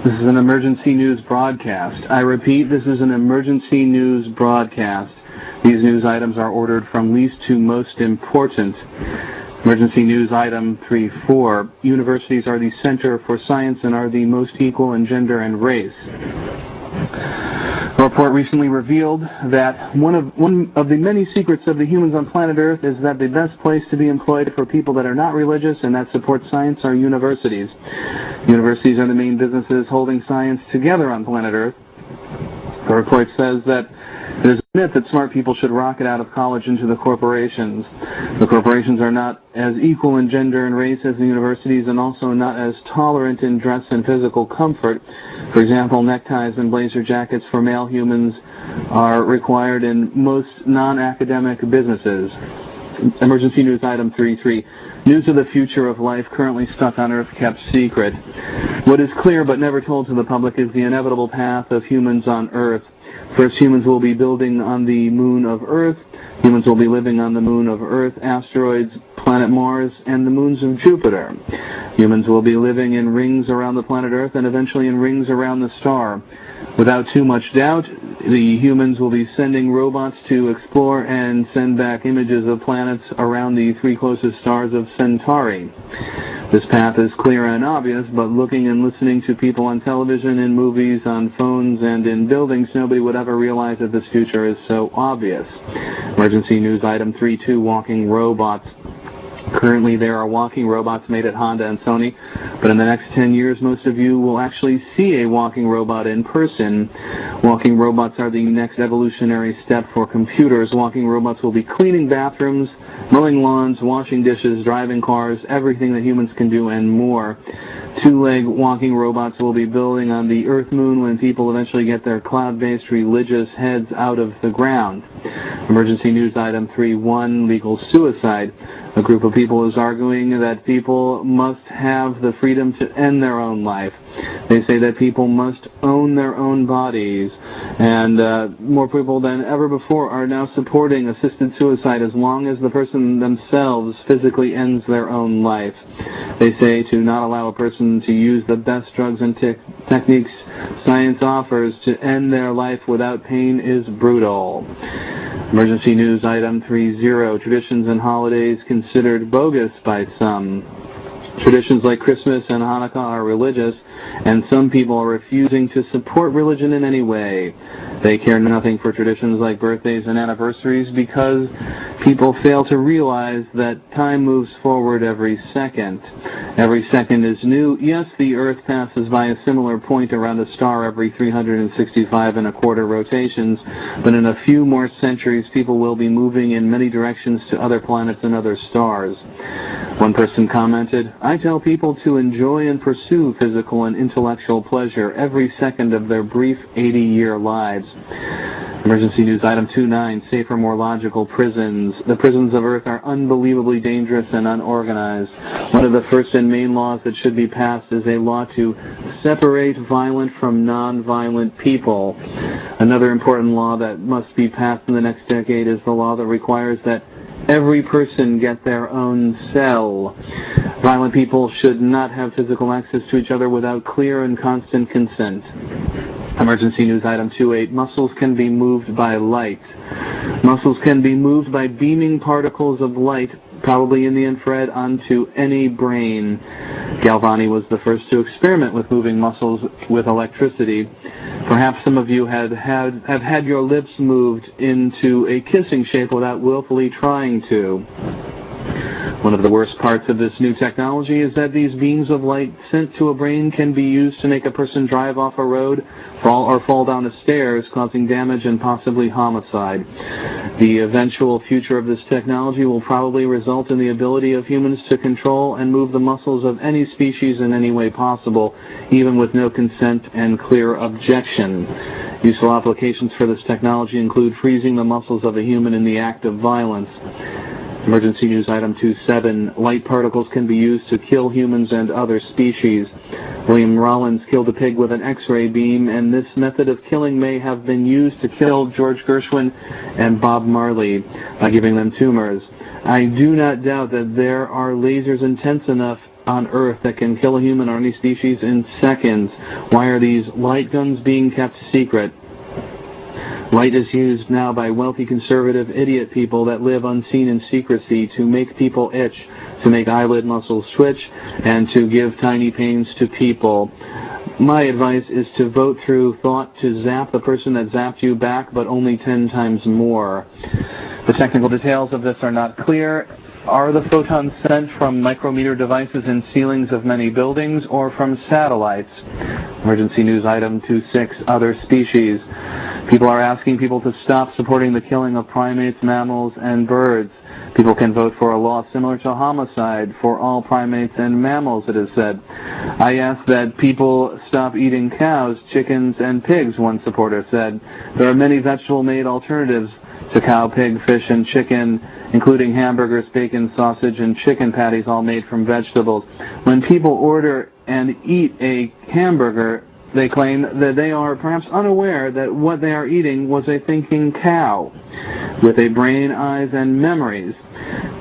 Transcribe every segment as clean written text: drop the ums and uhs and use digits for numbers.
This is an emergency news broadcast. I repeat, this is an emergency news broadcast. These news items are ordered from least to most important. Emergency news item 3.4. Universities are the center for science and are the most equal in gender and race. A report recently revealed that one of the many secrets of the humans on planet Earth is that the best place to be employed for people that are not religious and that support science are universities. Universities are the main businesses holding science together on planet Earth. The report says that it is a myth that smart people should rocket out of college into the corporations. The corporations are not as equal in gender and race as the universities and also not as tolerant in dress and physical comfort. For example, neckties and blazer jackets for male humans are required in most non-academic businesses. Emergency news item 3.3. News of the future of life currently stuck on Earth kept secret. What is clear but never told to the public is the inevitable path of humans on Earth. First, humans will be building on the moon of Earth. Humans will be living on the moon of Earth, asteroids, planet Mars, and the moons of Jupiter. Humans will be living in rings around the planet Earth and eventually in rings around the star. Without too much doubt, the humans will be sending robots to explore and send back images of planets around the three closest stars of Centauri. This path is clear and obvious, but looking and listening to people on television, in movies, on phones, and in buildings, nobody would ever realize that this future is so obvious. Emergency news item 3.2, walking robots. Currently, there are walking robots made at Honda and Sony, but in the next 10 years, most of you will actually see a walking robot in person. Walking robots are the next evolutionary step for computers. Walking robots will be cleaning bathrooms, mowing lawns, washing dishes, driving cars, everything that humans can do and more. Two-leg walking robots will be building on the Earth moon when people eventually get their cloud-based religious heads out of the ground. Emergency news item 3.1, legal suicide. A group of people is arguing that people must have the freedom to end their own life. They say that people must own their own bodies, and more people than ever before are now supporting assisted suicide as long as the person themselves physically ends their own life. They say to not allow a person to use the best drugs and techniques science offers to end their life without pain is brutal. Emergency news item 3.0, traditions and holidays considered bogus by some. Traditions like Christmas and Hanukkah are religious, and some people are refusing to support religion in any way. They care nothing for traditions like birthdays and anniversaries because people fail to realize that time moves forward every second. Every second is new. Yes, the Earth passes by a similar point around a star every 365 and a quarter rotations, but in a few more centuries, people will be moving in many directions to other planets and other stars. One person commented, "I tell people to enjoy and pursue physical and intellectual pleasure every second of their brief 80-year lives." Emergency news item 2.9, safer, more logical prisons. The prisons of Earth are unbelievably dangerous and unorganized. One of the first and main laws that should be passed is a law to separate violent from non-violent people. Another important law that must be passed in the next decade is the law that requires that every person get their own cell. Violent people should not have physical access to each other without clear and constant consent. Emergency news item 2.8, muscles can be moved by light. Muscles can be moved by beaming particles of light, probably in the infrared, onto any brain. Galvani was the first to experiment with moving muscles with electricity. Perhaps some of you have had your lips moved into a kissing shape without willfully trying to. One of the worst parts of this new technology is that these beams of light sent to a brain can be used to make a person drive off a road, fall down the stairs, causing damage and possibly homicide. The eventual future of this technology will probably result in the ability of humans to control and move the muscles of any species in any way possible, even with no consent and clear objection. Useful applications for this technology include freezing the muscles of a human in the act of violence. Emergency news item 2.7, light particles can be used to kill humans and other species. William Rollins killed a pig with an X-ray beam, and this method of killing may have been used to kill George Gershwin and Bob Marley by giving them tumors. I do not doubt that there are lasers intense enough on Earth that can kill a human or any species in seconds. Why are these light guns being kept secret? Light is used now by wealthy conservative idiot people that live unseen in secrecy to make people itch, to make eyelid muscles twitch, and to give tiny pains to people. My advice is to vote through thought to zap the person that zapped you back, but only 10 times more. The technical details of this are not clear. Are the photons sent from micrometer devices in ceilings of many buildings or from satellites? Emergency news item 26, other species. People are asking people to stop supporting the killing of primates, mammals, and birds. People can vote for a law similar to homicide for all primates and mammals, it is said. I ask that people stop eating cows, chickens, and pigs, one supporter said. There are many vegetable-made alternatives to cow, pig, fish, and chicken, including hamburgers, bacon, sausage, and chicken patties, all made from vegetables. When people order and eat a hamburger, they claim that they are perhaps unaware that what they are eating was a thinking cow with a brain, eyes, and memories.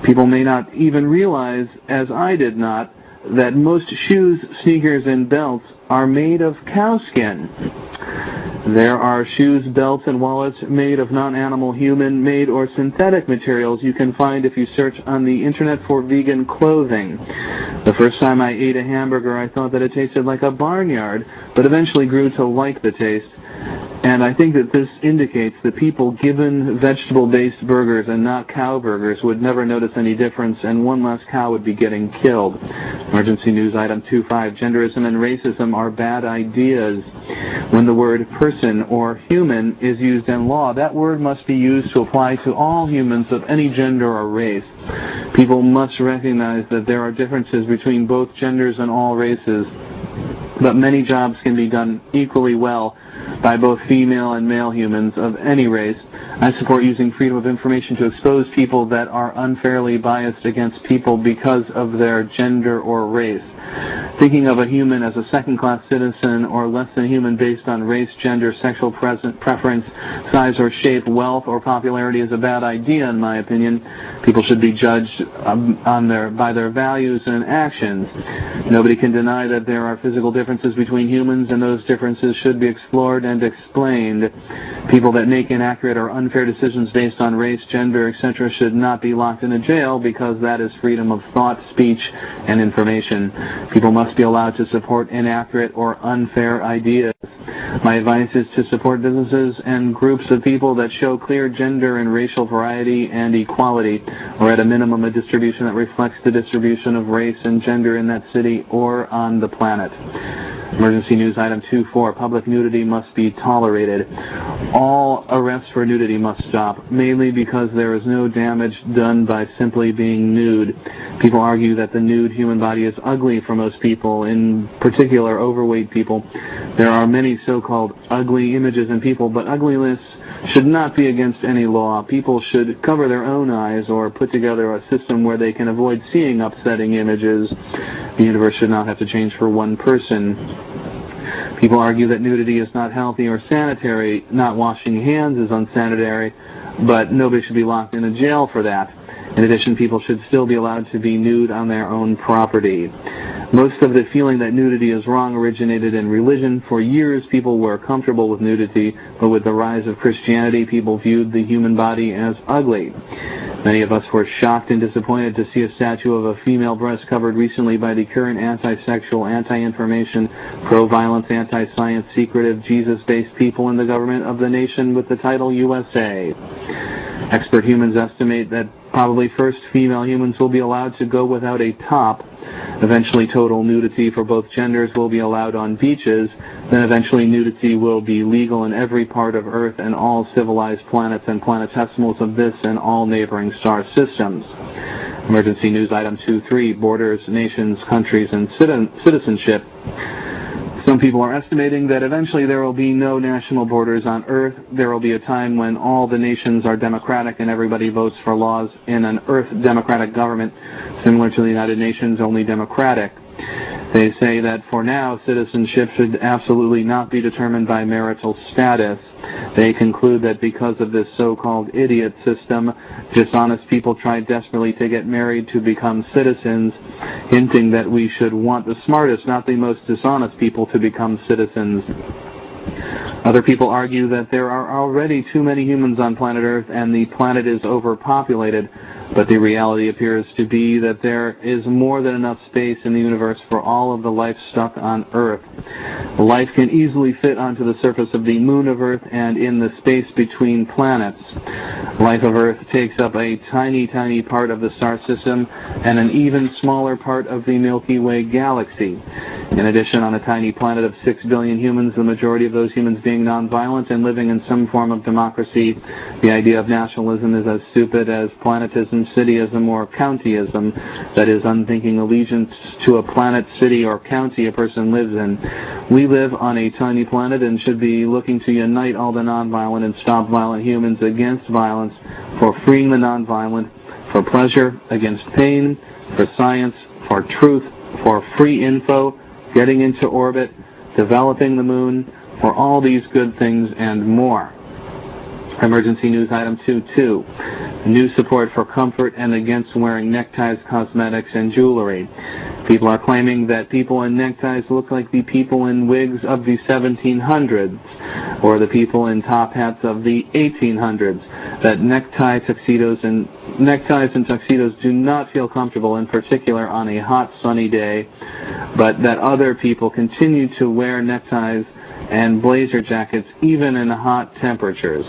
People may not even realize, as I did not, that most shoes, sneakers, and belts are made of cow skin. There are shoes, belts, and wallets made of non-animal, human-made, or synthetic materials you can find if you search on the internet for vegan clothing. The first time I ate a hamburger, I thought that it tasted like a barnyard, but eventually grew to like the taste. And I think that this indicates that people given vegetable-based burgers and not cow burgers would never notice any difference, and one less cow would be getting killed. Emergency news item 25. Genderism and racism are bad ideas. When the word person or human is used in law, that word must be used to apply to all humans of any gender or race. People must recognize that there are differences between both genders and all races, but many jobs can be done equally well by both female and male humans of any race. I support using freedom of information to expose people that are unfairly biased against people because of their gender or race. Thinking of a human as a second-class citizen or less than human based on race, gender, sexual preference, size or shape, wealth, or popularity is a bad idea, in my opinion. People should be judged by their values and actions. Nobody can deny that there are physical differences between humans, and those differences should be explored and explained. People that make inaccurate or unfair decisions based on race, gender, etc. should not be locked in a jail, because that is freedom of thought, speech, and information. People must be allowed to support inaccurate or unfair ideas. My advice is to support businesses and groups of people that show clear gender and racial variety and equality, or at a minimum a distribution that reflects the distribution of race and gender in that city or on the planet. Emergency news item 24. Public nudity must be tolerated. All arrests for nudity must stop, mainly because there is no damage done by simply being nude. People argue that the nude human body is ugly for most people, in particular overweight people. There are many so-called ugly images in people, but ugliness should not be against any law. People should cover their own eyes or put together a system where they can avoid seeing upsetting images. The universe should not have to change for one person. People argue that nudity is not healthy or sanitary. Not washing hands is unsanitary, but nobody should be locked in a jail for that. In addition, people should still be allowed to be nude on their own property. Most of the feeling that nudity is wrong originated in religion. For years, people were comfortable with nudity, but with the rise of Christianity, people viewed the human body as ugly. Many of us were shocked and disappointed to see a statue of a female breast covered recently by the current anti-sexual, anti-information, pro-violence, anti-science, secretive, Jesus-based people in the government of the nation with the title USA. Expert humans estimate that probably first female humans will be allowed to go without a top. Eventually total nudity for both genders will be allowed on beaches. Then eventually nudity will be legal in every part of Earth and all civilized planets and planetesimals of this and all neighboring star systems. Emergency news item 23, borders, nations, countries, and citizenship. Some people are estimating that eventually there will be no national borders on Earth. There will be a time when all the nations are democratic and everybody votes for laws in an Earth democratic government, similar to the United Nations, only democratic. They say that for now, citizenship should absolutely not be determined by marital status. They conclude that because of this so-called idiot system, dishonest people try desperately to get married to become citizens, hinting that we should want the smartest, not the most dishonest people to become citizens. Other people argue that there are already too many humans on planet Earth and the planet is overpopulated, but the reality appears to be that there is more than enough space in the universe for all of the life stuck on Earth. Life can easily fit onto the surface of the moon of Earth and in the space between planets. Life of Earth takes up a tiny, tiny part of the star system and an even smaller part of the Milky Way galaxy. In addition, on a tiny planet of 6 billion humans, the majority of those humans being nonviolent and living in some form of democracy, the idea of nationalism is as stupid as planetism, cityism, or countyism, that is, unthinking allegiance to a planet, city, or county a person lives in. We live on a tiny planet and should be looking to unite all the nonviolent and stop violent humans against violence, for freeing the nonviolent, for pleasure against pain, for science, for truth, for free info, getting into orbit, developing the moon, for all these good things and more. Emergency news item 2.2. New support for comfort and against wearing neckties, cosmetics, and jewelry. People are claiming that people in neckties look like the people in wigs of the 1700s, or the people in top hats of the 1800s. That neckties and tuxedos do not feel comfortable, in particular on a hot, sunny day, but that other people continue to wear neckties and blazer jackets even in hot temperatures.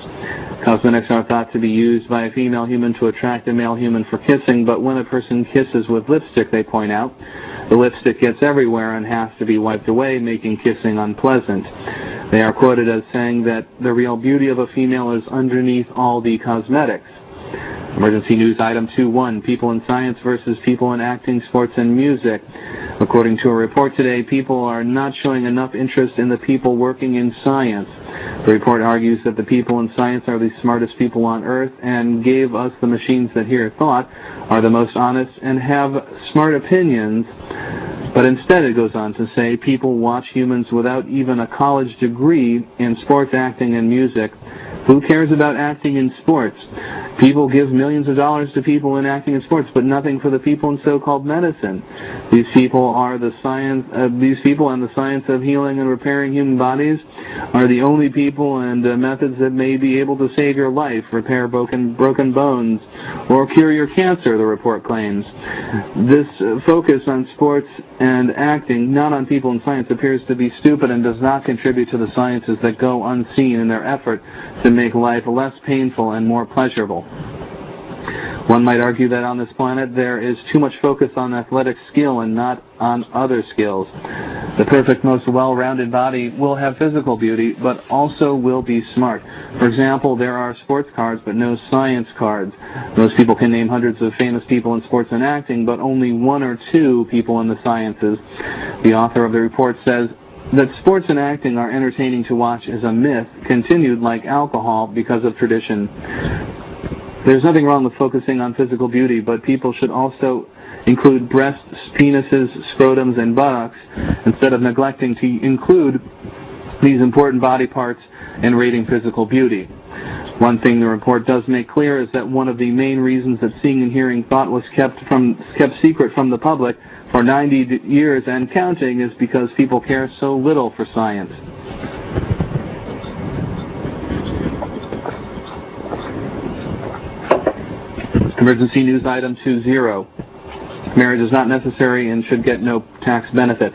Cosmetics are thought to be used by a female human to attract a male human for kissing, but when a person kisses with lipstick, they point out, the lipstick gets everywhere and has to be wiped away, making kissing unpleasant. They are quoted as saying that the real beauty of a female is underneath all the cosmetics. Emergency news item 2.1, people in science versus people in acting, sports, and music. According to a report today, people are not showing enough interest in the people working in science. The report argues that the people in science are the smartest people on Earth and gave us the machines that hear thought, are the most honest, and have smart opinions. But instead, it goes on to say, people watch humans without even a college degree in sports, acting, and music. Who cares about acting in sports? People give millions of dollars to people in acting in sports, but nothing for the people in so-called medicine. These people are the science. These people and the science of healing and repairing human bodies are the only people and methods that may be able to save your life, repair broken bones, or cure your cancer. The report claims. This focus on sports and acting, not on people in science, appears to be stupid and does not contribute to the sciences that go unseen in their effort to make life less painful and more pleasurable. One might argue that on this planet there is too much focus on athletic skill and not on other skills. The perfect, most well-rounded body will have physical beauty, but also will be smart. For example, there are sports cards, but no science cards. Most people can name hundreds of famous people in sports and acting, but only one or two people in the sciences. The author of the report says that sports and acting are entertaining to watch is a myth, continued like alcohol because of tradition. There's nothing wrong with focusing on physical beauty, but people should also include breasts, penises, scrotums, and buttocks, instead of neglecting to include these important body parts in rating physical beauty. One thing the report does make clear is that one of the main reasons that seeing and hearing thought was kept secret from the public for 90 years and counting is because people care so little for science. Emergency news item 2.0. Marriage is not necessary and should get no tax benefit.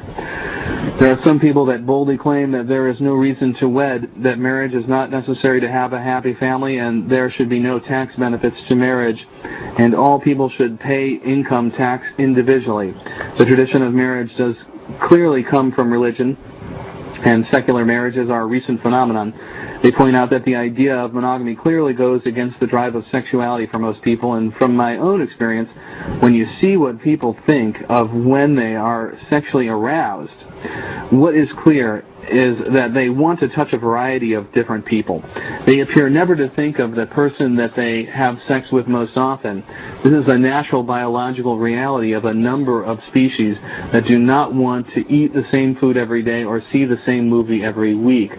There are some people that boldly claim that there is no reason to wed, that marriage is not necessary to have a happy family, and there should be no tax benefits to marriage, and all people should pay income tax individually. The tradition of marriage does clearly come from religion, and secular marriages are a recent phenomenon. They point out that the idea of monogamy clearly goes against the drive of sexuality for most people, and from my own experience, when you see what people think of when they are sexually aroused, what is clear is that they want to touch a variety of different people. They appear never to think of the person that they have sex with most often. This is a natural biological reality of a number of species that do not want to eat the same food every day or see the same movie every week.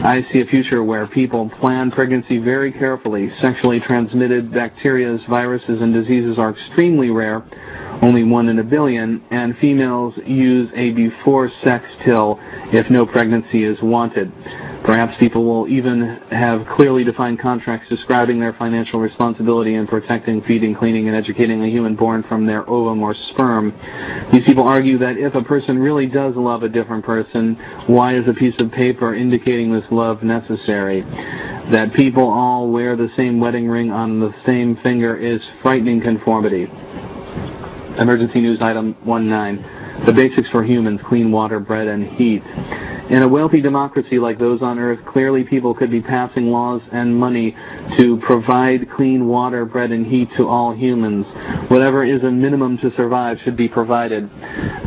I see a future where people plan pregnancy very carefully. Sexually transmitted bacteria, viruses, and diseases are extremely rare, only 1 in a billion, and females use a before-sex pill if no pregnancy is wanted. Perhaps people will even have clearly defined contracts describing their financial responsibility in protecting, feeding, cleaning, and educating a human born from their ovum or sperm. These people argue that if a person really does love a different person, why is a piece of paper indicating this love necessary? That people all wear the same wedding ring on the same finger is frightening conformity. Emergency news item 19. The basics for humans: clean water, bread, and heat. In a wealthy democracy like those on Earth, clearly people could be passing laws and money to provide clean water, bread, and heat to all humans. Whatever is a minimum to survive should be provided.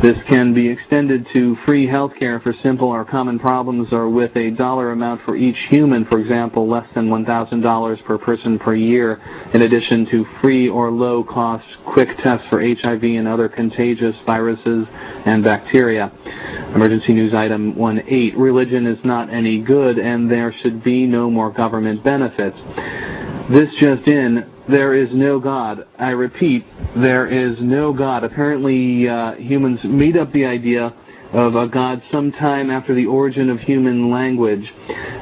This can be extended to free health care for simple or common problems, or with a dollar amount for each human, for example, less than $1,000 per person per year, in addition to free or low-cost quick tests for HIV and other contagious viruses and bacteria. Emergency news item 18. Religion is not any good, and there should be no more government benefits. This just in: there is no God. I repeat, there is no God. Apparently, humans made up the idea of a God sometime after the origin of human language.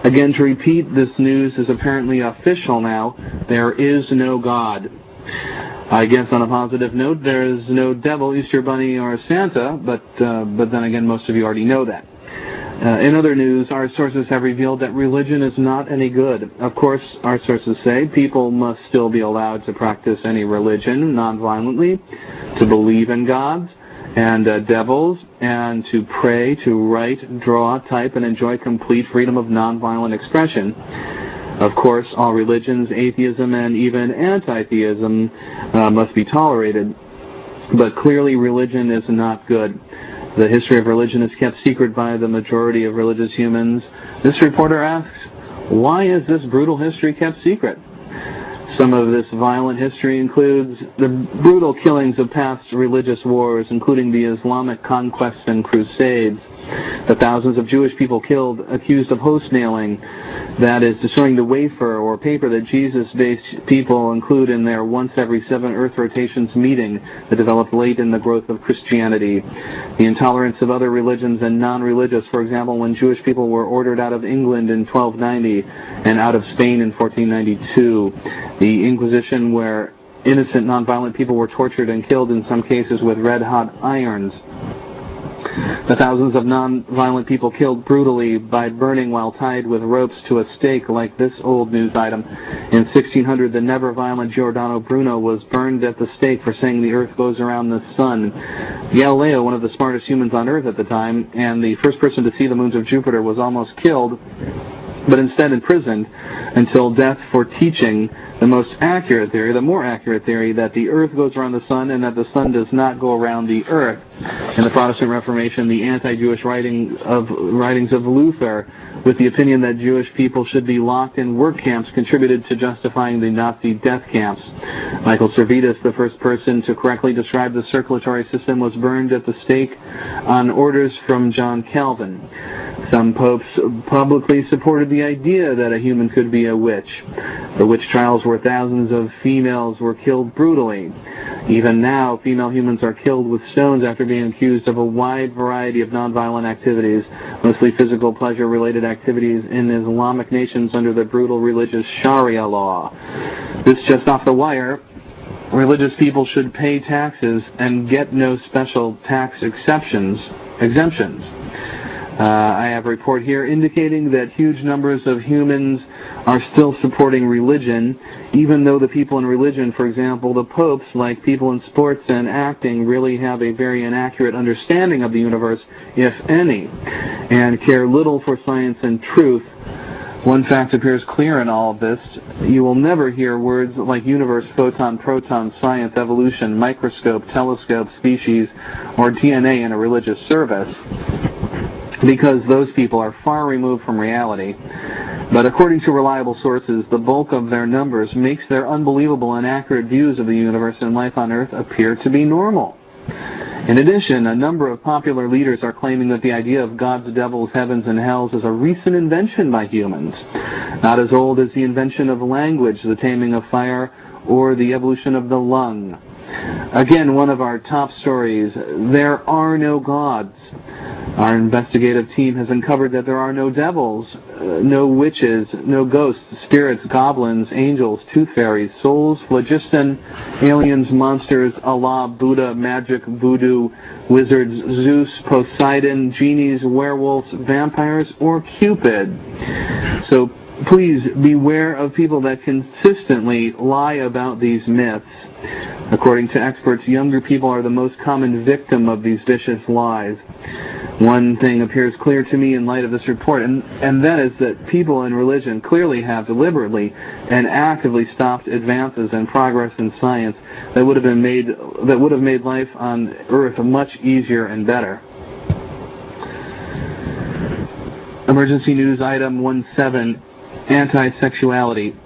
Again, to repeat, this news is apparently official now. There is no God. I guess on a positive note, there is no devil, Easter Bunny, or Santa, but then again, most of you already know that. In other news, our sources have revealed that religion is not any good. Of course, our sources say people must still be allowed to practice any religion non-violently, to believe in gods and devils, and to pray, to write, draw, type, and enjoy complete freedom of non-violent expression. Of course, all religions, atheism, and even anti-theism must be tolerated. But clearly, religion is not good. The history of religion is kept secret by the majority of religious humans. This reporter asks, why is this brutal history kept secret? Some of this violent history includes the brutal killings of past religious wars, including the Islamic conquests and crusades, the thousands of Jewish people killed, accused of host-nailing, that is, destroying the wafer or paper that Jesus-based people include in their once-every-7 Earth rotations meeting that developed late in the growth of Christianity, the intolerance of other religions and non-religious, for example, when Jewish people were ordered out of England in 1290 and out of Spain in 1492, the Inquisition, where innocent non-violent people were tortured and killed, in some cases with red-hot irons, the thousands of non-violent people killed brutally by burning while tied with ropes to a stake, like this old news item. In 1600, the never-violent Giordano Bruno was burned at the stake for saying the Earth goes around the sun. Galileo, one of the smartest humans on Earth at the time, and the first person to see the moons of Jupiter, was almost killed, but instead imprisoned until death for teaching the more accurate theory that the Earth goes around the sun and that the sun does not go around the Earth. In the Protestant Reformation, the anti-Jewish writings of Luther, with the opinion that Jewish people should be locked in work camps, contributed to justifying the Nazi death camps. Michael Servetus, the first person to correctly describe the circulatory system, was burned at the stake on orders from John Calvin. Some popes publicly supported the idea that a human could be a witch. The witch trials where thousands of females were killed brutally. Even now, female humans are killed with stones after being accused of a wide variety of nonviolent activities, mostly physical pleasure-related activities in Islamic nations under the brutal religious Sharia law. This just off the wire. Religious people should pay taxes and get no special tax exemptions. I have a report here indicating that huge numbers of humans are still supporting religion, even though the people in religion, for example, the popes, like people in sports and acting, really have a very inaccurate understanding of the universe, if any, and care little for science and truth. One fact appears clear in all of this. You will never hear words like universe, photon, proton, science, evolution, microscope, telescope, species, or DNA in a religious service, because those people are far removed from reality. But according to reliable sources, the bulk of their numbers makes their unbelievable and accurate views of the universe and life on Earth appear to be normal. In addition, a number of popular leaders are claiming that the idea of gods, devils, heavens, and hells is a recent invention by humans, not as old as the invention of language, the taming of fire, or the evolution of the lung. Again, one of our top stories, there are no gods. Our investigative team has uncovered that there are no devils, no witches, no ghosts, spirits, goblins, angels, tooth fairies, souls, phlogiston, aliens, monsters, Allah, Buddha, magic, voodoo, wizards, Zeus, Poseidon, genies, werewolves, vampires, or Cupid. So please beware of people that consistently lie about these myths. According to experts, younger people are the most common victim of these vicious lies. One thing appears clear to me in light of this report, and that is that people in religion clearly have deliberately and actively stopped advances and progress in science that would have made life on Earth much easier and better. Emergency news item 17, anti-sexuality.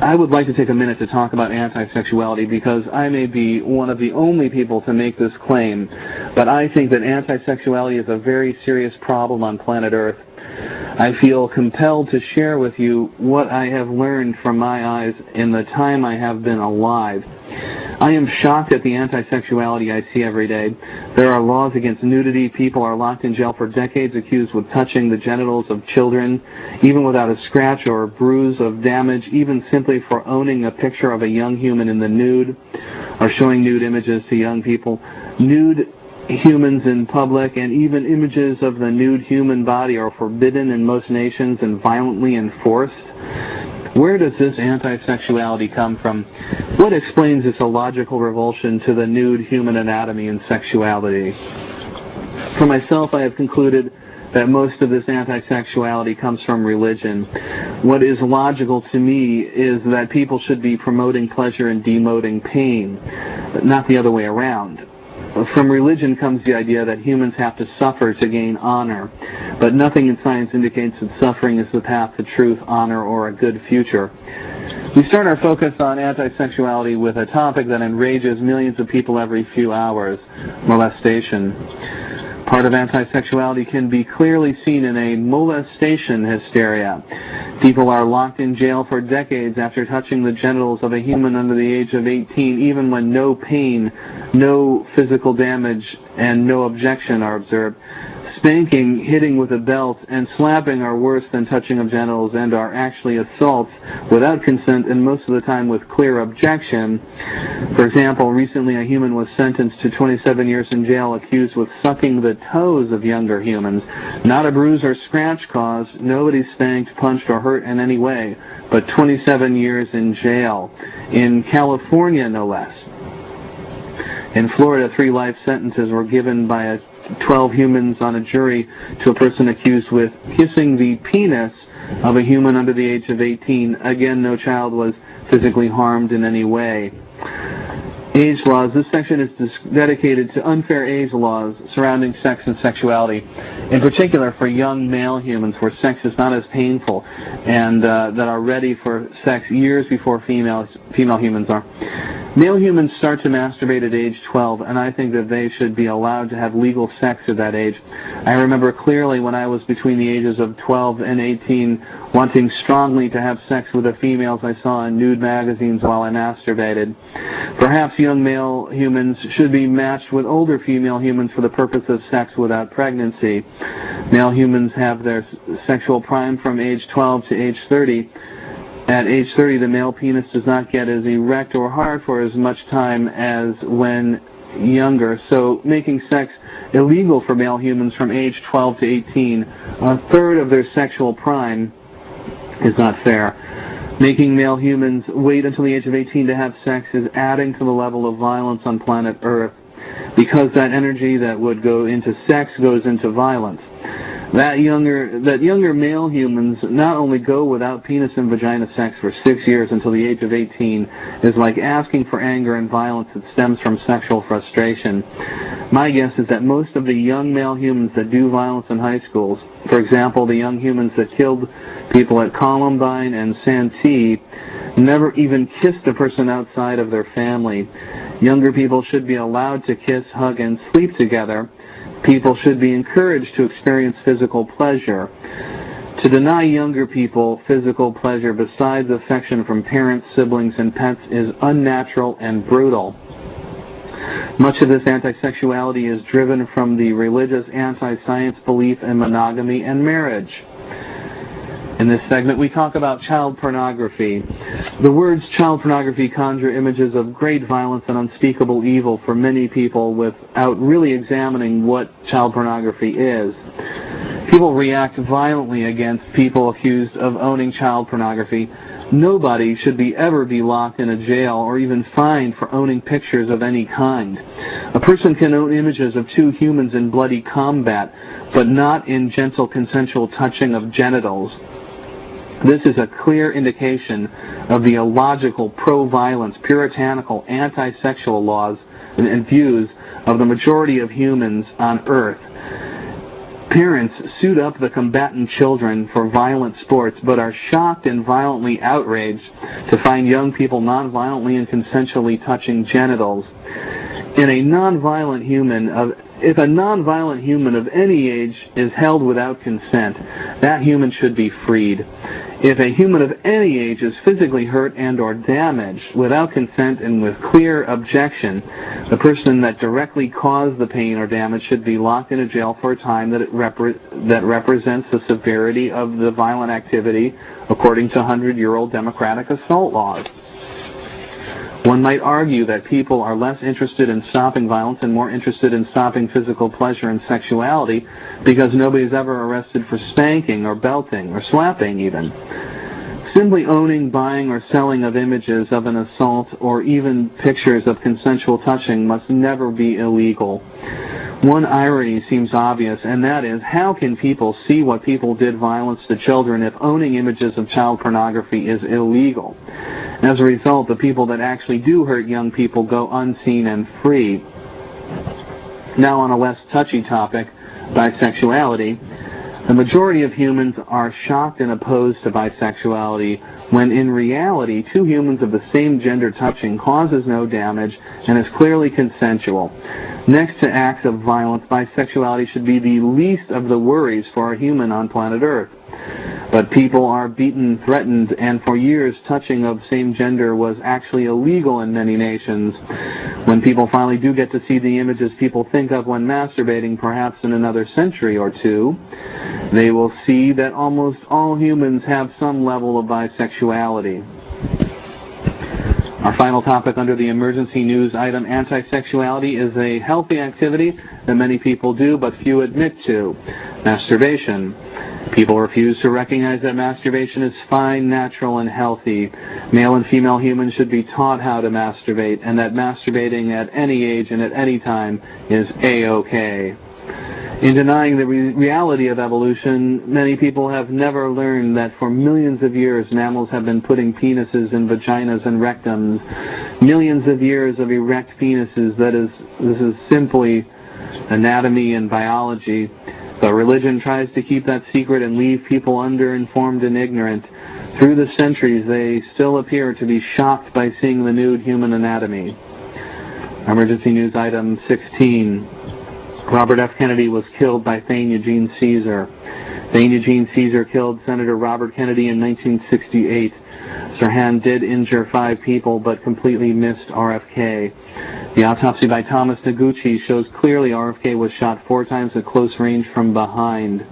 I would like to take a minute to talk about anti-sexuality because I may be one of the only people to make this claim, but I think that anti-sexuality is a very serious problem on planet Earth. I feel compelled to share with you what I have learned from my eyes in the time I have been alive. I am shocked at the anti-sexuality I see every day. There are laws against nudity. People are locked in jail for decades accused of touching the genitals of children, even without a scratch or a bruise of damage, even simply for owning a picture of a young human in the nude or showing nude images to young people. Nude humans in public and even images of the nude human body are forbidden in most nations and violently enforced. Where does this anti-sexuality come from? What explains this illogical revulsion to the nude human anatomy and sexuality? For myself, I have concluded that most of this anti-sexuality comes from religion. What is logical to me is that people should be promoting pleasure and demoting pain, not the other way around. From religion comes the idea that humans have to suffer to gain honor, but nothing in science indicates that suffering is the path to truth, honor, or a good future. We start our focus on anti-sexuality with a topic that enrages millions of people every few hours: molestation. Part of anti-sexuality can be clearly seen in a molestation hysteria. People are locked in jail for decades after touching the genitals of a human under the age of 18, even when no pain, no physical damage, and no objection are observed. Spanking, hitting with a belt, and slapping are worse than touching of genitals and are actually assaults without consent and most of the time with clear objection. For example, recently a human was sentenced to 27 years in jail accused with sucking the toes of younger humans. Not a bruise or scratch caused, nobody spanked, punched, or hurt in any way, but 27 years in jail. In California, no less. In Florida, 3 life sentences were given by 12 humans on a jury to a person accused with kissing the penis of a human under the age of 18. Again, no child was physically harmed in any way. Age laws. This section is dedicated to unfair age laws surrounding sex and sexuality, in particular for young male humans where sex is not as painful and that are ready for sex years before female humans are. Male humans start to masturbate at age 12, and I think that they should be allowed to have legal sex at that age. I remember clearly when I was between the ages of 12 and 18 wanting strongly to have sex with the females I saw in nude magazines while I masturbated. Perhaps young male humans should be matched with older female humans for the purpose of sex without pregnancy. Male humans have their sexual prime from age 12 to age 30. At age 30, the male penis does not get as erect or hard for as much time as when younger, so making sex illegal for male humans from age 12 to 18, a third of their sexual prime, is not fair. Making male humans wait until the age of 18 to have sex is adding to the level of violence on planet Earth, because that energy that would go into sex goes into violence. That younger male humans not only go without penis and vagina sex for 6 years until the age of 18 is like asking for anger and violence that stems from sexual frustration. My guess is that most of the young male humans that do violence in high schools, for example, the young humans that killed people at Columbine and Santee, never even kissed a person outside of their family. Younger people should be allowed to kiss, hug, and sleep together. People should be encouraged to experience physical pleasure. To deny younger people physical pleasure besides affection from parents, siblings, and pets is unnatural and brutal. Much of this anti-sexuality is driven from the religious anti-science belief in monogamy and marriage. In this segment, we talk about child pornography. The words child pornography conjure images of great violence and unspeakable evil for many people without really examining what child pornography is. People react violently against people accused of owning child pornography. Nobody should ever be locked in a jail or even fined for owning pictures of any kind. A person can own images of two humans in bloody combat, but not in gentle consensual touching of genitals. This is a clear indication of the illogical, pro-violence, puritanical, anti-sexual laws and views of the majority of humans on Earth. Parents suit up the combatant children for violent sports, but are shocked and violently outraged to find young people non-violently and consensually touching genitals. If a non-violent human of any age is held without consent, that human should be freed. If a human of any age is physically hurt and or damaged without consent and with clear objection, the person that directly caused the pain or damage should be locked in a jail for a time that represents the severity of the violent activity according to 100-year-old democratic assault laws. One might argue that people are less interested in stopping violence and more interested in stopping physical pleasure and sexuality because nobody's ever arrested for spanking or belting or slapping even. Simply owning, buying, or selling of images of an assault or even pictures of consensual touching must never be illegal. One irony seems obvious, and that is, how can people see what people did violence to children if owning images of child pornography is illegal? As a result, the people that actually do hurt young people go unseen and free. Now on a less touchy topic, bisexuality. The majority of humans are shocked and opposed to bisexuality when in reality two humans of the same gender touching causes no damage and is clearly consensual. Next to acts of violence, bisexuality should be the least of the worries for a human on planet Earth. But people are beaten, threatened, and for years touching of same gender was actually illegal in many nations. When people finally do get to see the images people think of when masturbating, perhaps in another century or two, they will see that almost all humans have some level of bisexuality. Our final topic under the emergency news item, anti-sexuality, is a healthy activity that many people do but few admit to: masturbation. People refuse to recognize that masturbation is fine, natural, and healthy. Male and female humans should be taught how to masturbate, and that masturbating at any age and at any time is A-OK. In denying the reality of evolution, many people have never learned that for millions of years mammals have been putting penises in vaginas and rectums. Millions of years of erect penises, this is simply anatomy and biology. But religion tries to keep that secret and leave people underinformed and ignorant. Through the centuries, they still appear to be shocked by seeing the nude human anatomy. Emergency news item 16. Robert F. Kennedy was killed by Thane Eugene Caesar. Thane Eugene Caesar killed Senator Robert Kennedy in 1968. Sirhan did injure 5 people, but completely missed RFK. The autopsy by Thomas Noguchi shows clearly RFK was shot 4 times at close range from behind.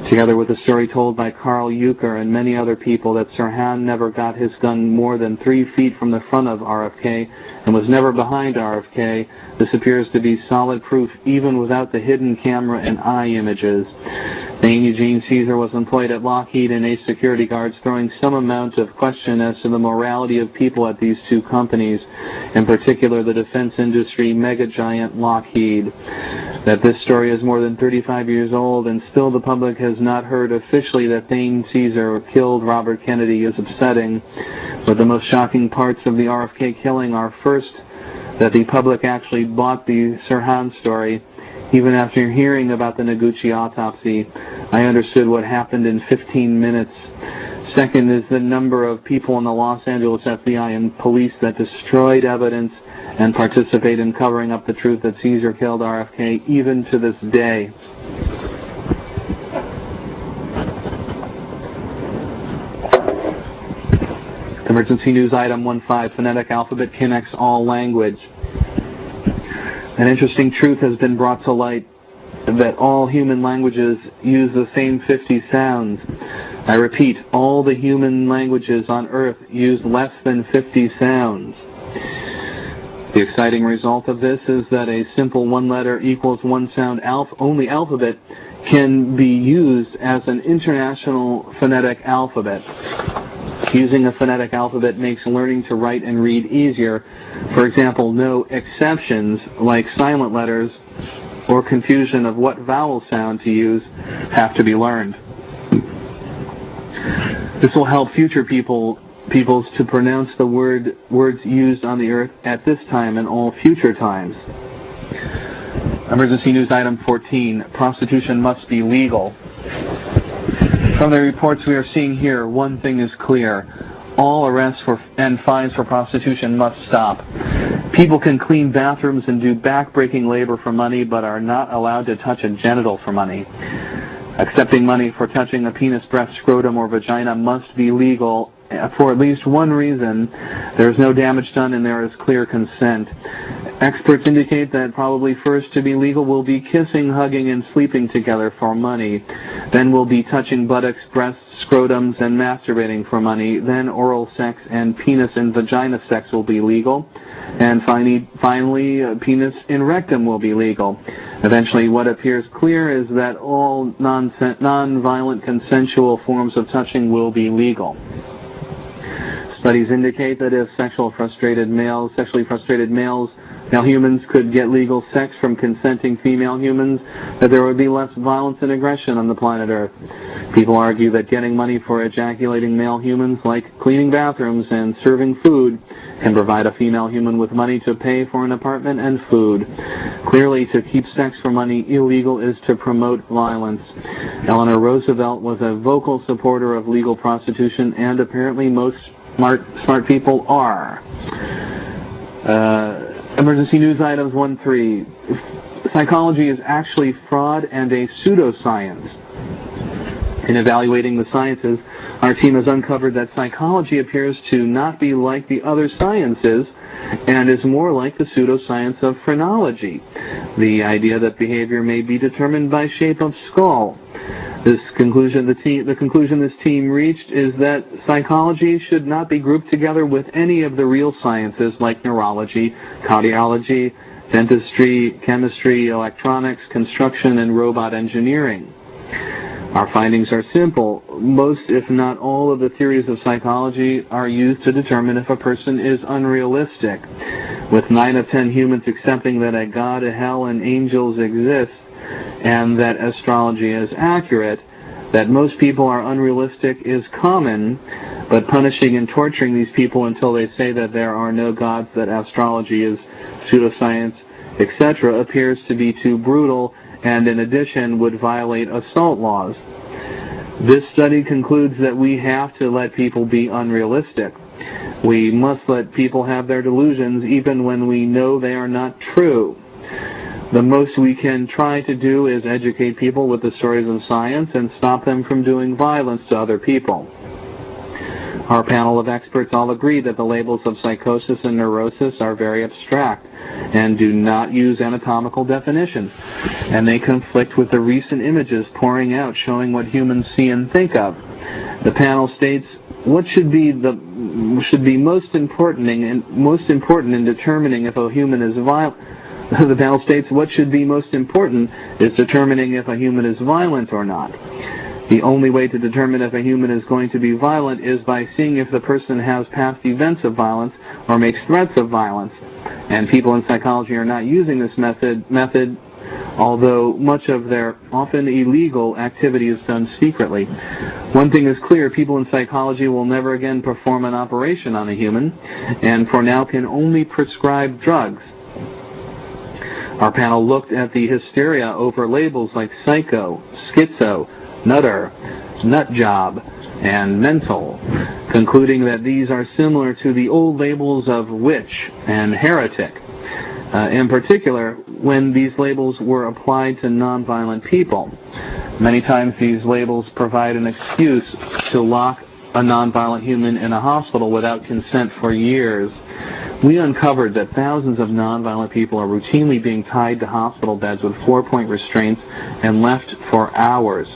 Together with the story told by Carl Euchre and many other people that Sirhan never got his gun more than 3 feet from the front of RFK and was never behind RFK, this appears to be solid proof even without the hidden camera and eye images. Thane Eugene Caesar was employed at Lockheed and Ace Security Guards, throwing some amount of question as to the morality of people at these 2 companies, in particular the defense industry mega giant Lockheed. That this story is more than 35 years old and still the public has not heard officially that Thane Caesar killed Robert Kennedy is upsetting. But the most shocking parts of the RFK killing are, first, that the public actually bought the Sirhan story. Even after hearing about the Noguchi autopsy, I understood what happened in 15 minutes. Second is the number of people in the Los Angeles FBI and police that destroyed evidence and participate in covering up the truth that Caesar killed RFK even to this day. Emergency news item 15, phonetic alphabet connects all language. An interesting truth has been brought to light that all human languages use the same 50 sounds. I repeat, all the human languages on Earth use less than 50 sounds. The exciting result of this is that a simple one letter equals one sound only alphabet can be used as an international phonetic alphabet. Using a phonetic alphabet makes learning to write and read easier. For example, no exceptions like silent letters or confusion of what vowel sound to use have to be learned. This will help future peoples to pronounce the words used on the earth at this time and all future times. Emergency news item 14, prostitution must be legal. From the reports we are seeing here, one thing is clear. All arrests and fines for prostitution must stop. People can clean bathrooms and do back-breaking labor for money, but are not allowed to touch a genital for money. Accepting money for touching a penis, breast, scrotum, or vagina must be legal for at least one reason. There is no damage done and there is clear consent. Experts indicate that probably first to be legal will be kissing, hugging, and sleeping together for money. Then will be touching buttocks, breasts, scrotums, and masturbating for money. Then oral sex and penis and vagina sex will be legal. And finally, penis in rectum will be legal. Eventually, what appears clear is that all non-violent consensual forms of touching will be legal. Studies indicate that if sexually frustrated male humans could get legal sex from consenting female humans, that there would be less violence and aggression on the planet Earth. People argue that getting money for ejaculating male humans, like cleaning bathrooms and serving food, can provide a female human with money to pay for an apartment and food. Clearly, to keep sex for money illegal is to promote violence. Eleanor Roosevelt was a vocal supporter of legal prostitution, and apparently most smart people are. Emergency news items 1-3. Psychology is actually fraud and a pseudoscience. In evaluating the sciences, our team has uncovered that psychology appears to not be like the other sciences and is more like the pseudoscience of phrenology, the idea that behavior may be determined by shape of skull. The conclusion this team reached is that psychology should not be grouped together with any of the real sciences like neurology, cardiology, dentistry, chemistry, electronics, construction, and robot engineering. Our findings are simple. Most, if not all, of the theories of psychology are used to determine if a person is unrealistic. With 9 of 10 humans accepting that a God, a hell, and angels exist, and that astrology is accurate, that most people are unrealistic is common, but punishing and torturing these people until they say that there are no gods, that astrology is pseudoscience, etc., appears to be too brutal, and in addition would violate assault laws. This study concludes that we have to let people be unrealistic. We must let people have their delusions even when we know they are not true. The most we can try to do is educate people with the stories of science and stop them from doing violence to other people. Our panel of experts all agree that the labels of psychosis and neurosis are very abstract and do not use anatomical definitions, and they conflict with the recent images pouring out showing what humans see and think of. The panel states what should be most important in determining if a human is violent. The panel states what should be most important is determining if a human is violent or not. The only way to determine if a human is going to be violent is by seeing if the person has past events of violence or makes threats of violence. And people in psychology are not using this method, although much of their often illegal activity is done secretly. One thing is clear, people in psychology will never again perform an operation on a human, and for now can only prescribe drugs. Our panel looked at the hysteria over labels like psycho, schizo, nutter, nut job, and mental, concluding that these are similar to the old labels of witch and heretic, in particular when these labels were applied to nonviolent people. Many times these labels provide an excuse to lock a nonviolent human in a hospital without consent for years. We uncovered that thousands of nonviolent people are routinely being tied to hospital beds with 4-point restraints and left for hours,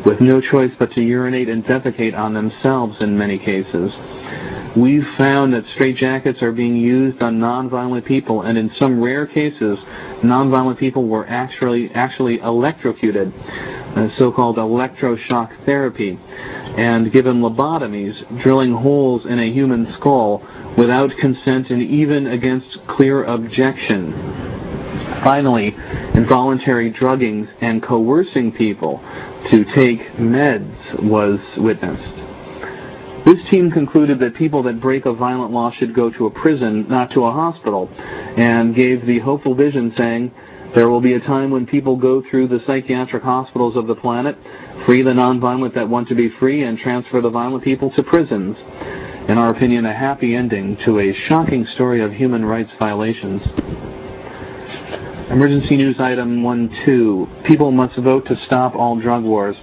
with no choice but to urinate and defecate on themselves in many cases. We've found that straitjackets are being used on nonviolent people, and in some rare cases, nonviolent people were actually electrocuted, so-called electroshock therapy, and given lobotomies, drilling holes in a human skull without consent and even against clear objection. Finally, involuntary drugging and coercing people to take meds was witnessed. This team concluded that people that break a violent law should go to a prison, not to a hospital, and gave the hopeful vision saying, "There will be a time when people go through the psychiatric hospitals of the planet, free the nonviolent that want to be free, and transfer the violent people to prisons." In our opinion, a happy ending to a shocking story of human rights violations. Emergency news item 1-2. People must vote to stop all drug wars.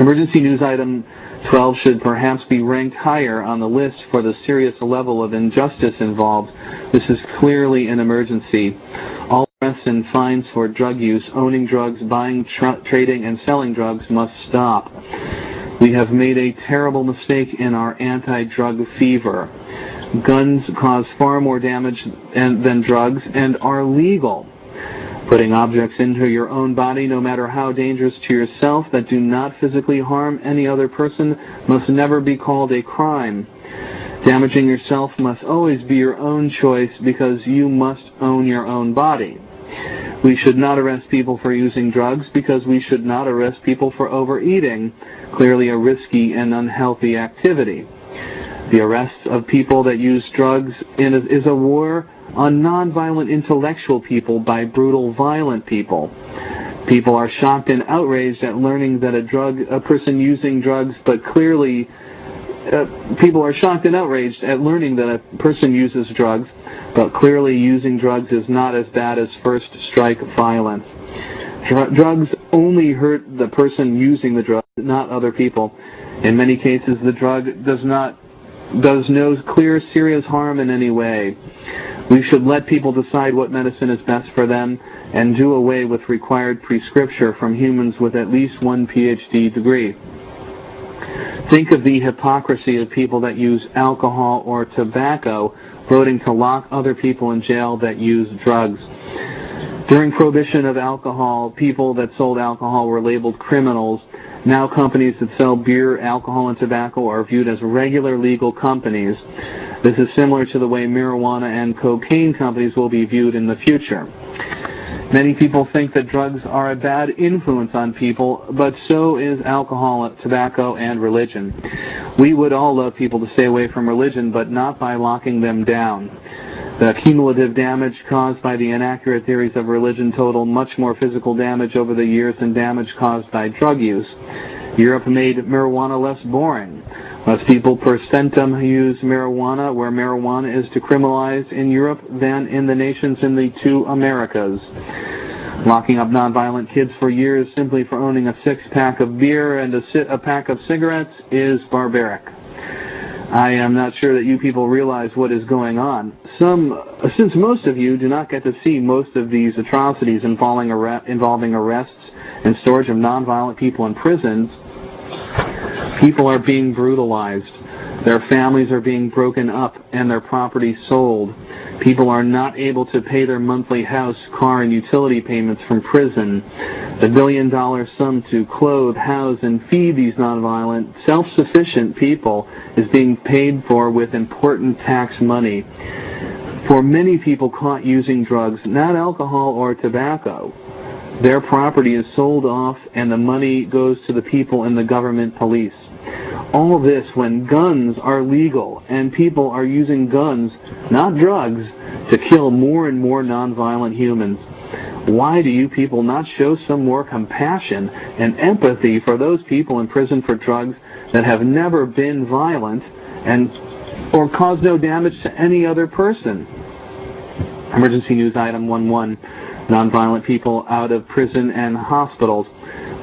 Emergency news item 12 should perhaps be ranked higher on the list for the serious level of injustice involved. This is clearly an emergency. All arrests and fines for drug use, owning drugs, buying, trading, and selling drugs must stop. We have made a terrible mistake in our anti-drug fever. Guns cause far more damage than drugs and are legal. Putting objects into your own body, no matter how dangerous to yourself, that do not physically harm any other person, must never be called a crime. Damaging yourself must always be your own choice because you must own your own body. We should not arrest people for using drugs because we should not arrest people for overeating, clearly a risky and unhealthy activity. The arrest of people that use drugs is a war on nonviolent intellectual people by brutal violent people. People are shocked and outraged at learning that a person using drugs, but clearly people are shocked and outraged at learning that a person uses drugs, but clearly using drugs is not as bad as first strike violence. Drugs only hurt the person using the drug, not other people. In many cases, the drug does no clear serious harm in any way. We should let people decide what medicine is best for them and do away with required prescription from humans with at least one PhD degree. Think of the hypocrisy of people that use alcohol or tobacco voting to lock other people in jail that use drugs. During prohibition of alcohol, people that sold alcohol were labeled criminals. Now companies that sell beer, alcohol, and tobacco are viewed as regular legal companies. This is similar to the way marijuana and cocaine companies will be viewed in the future. Many people think that drugs are a bad influence on people, but so is alcohol, tobacco, and religion. We would all love people to stay away from religion, but not by locking them down. The cumulative damage caused by the inaccurate theories of religion total much more physical damage over the years than damage caused by drug use. Europe made marijuana less boring. Less people per centum use marijuana, where marijuana is decriminalized in Europe than in the nations in the two Americas. Locking up nonviolent kids for years simply for owning a six-pack of beer and a pack of cigarettes is barbaric. I am not sure that you people realize what is going on. Since most of you do not get to see most of these atrocities involving arrests and storage of nonviolent people in prisons, people are being brutalized. Their families are being broken up and their property sold. People are not able to pay their monthly house, car, and utility payments from prison. The billion-dollar sum to clothe, house, and feed these nonviolent, self-sufficient people is being paid for with important tax money. For many people caught using drugs, not alcohol or tobacco, their property is sold off and the money goes to the people and the government police. All this when guns are legal and people are using guns, not drugs, to kill more and more nonviolent humans. Why do you people not show some more compassion and empathy for those people in prison for drugs that have never been violent or caused no damage to any other person? Emergency News Item 11, Nonviolent People Out of Prison and Hospitals.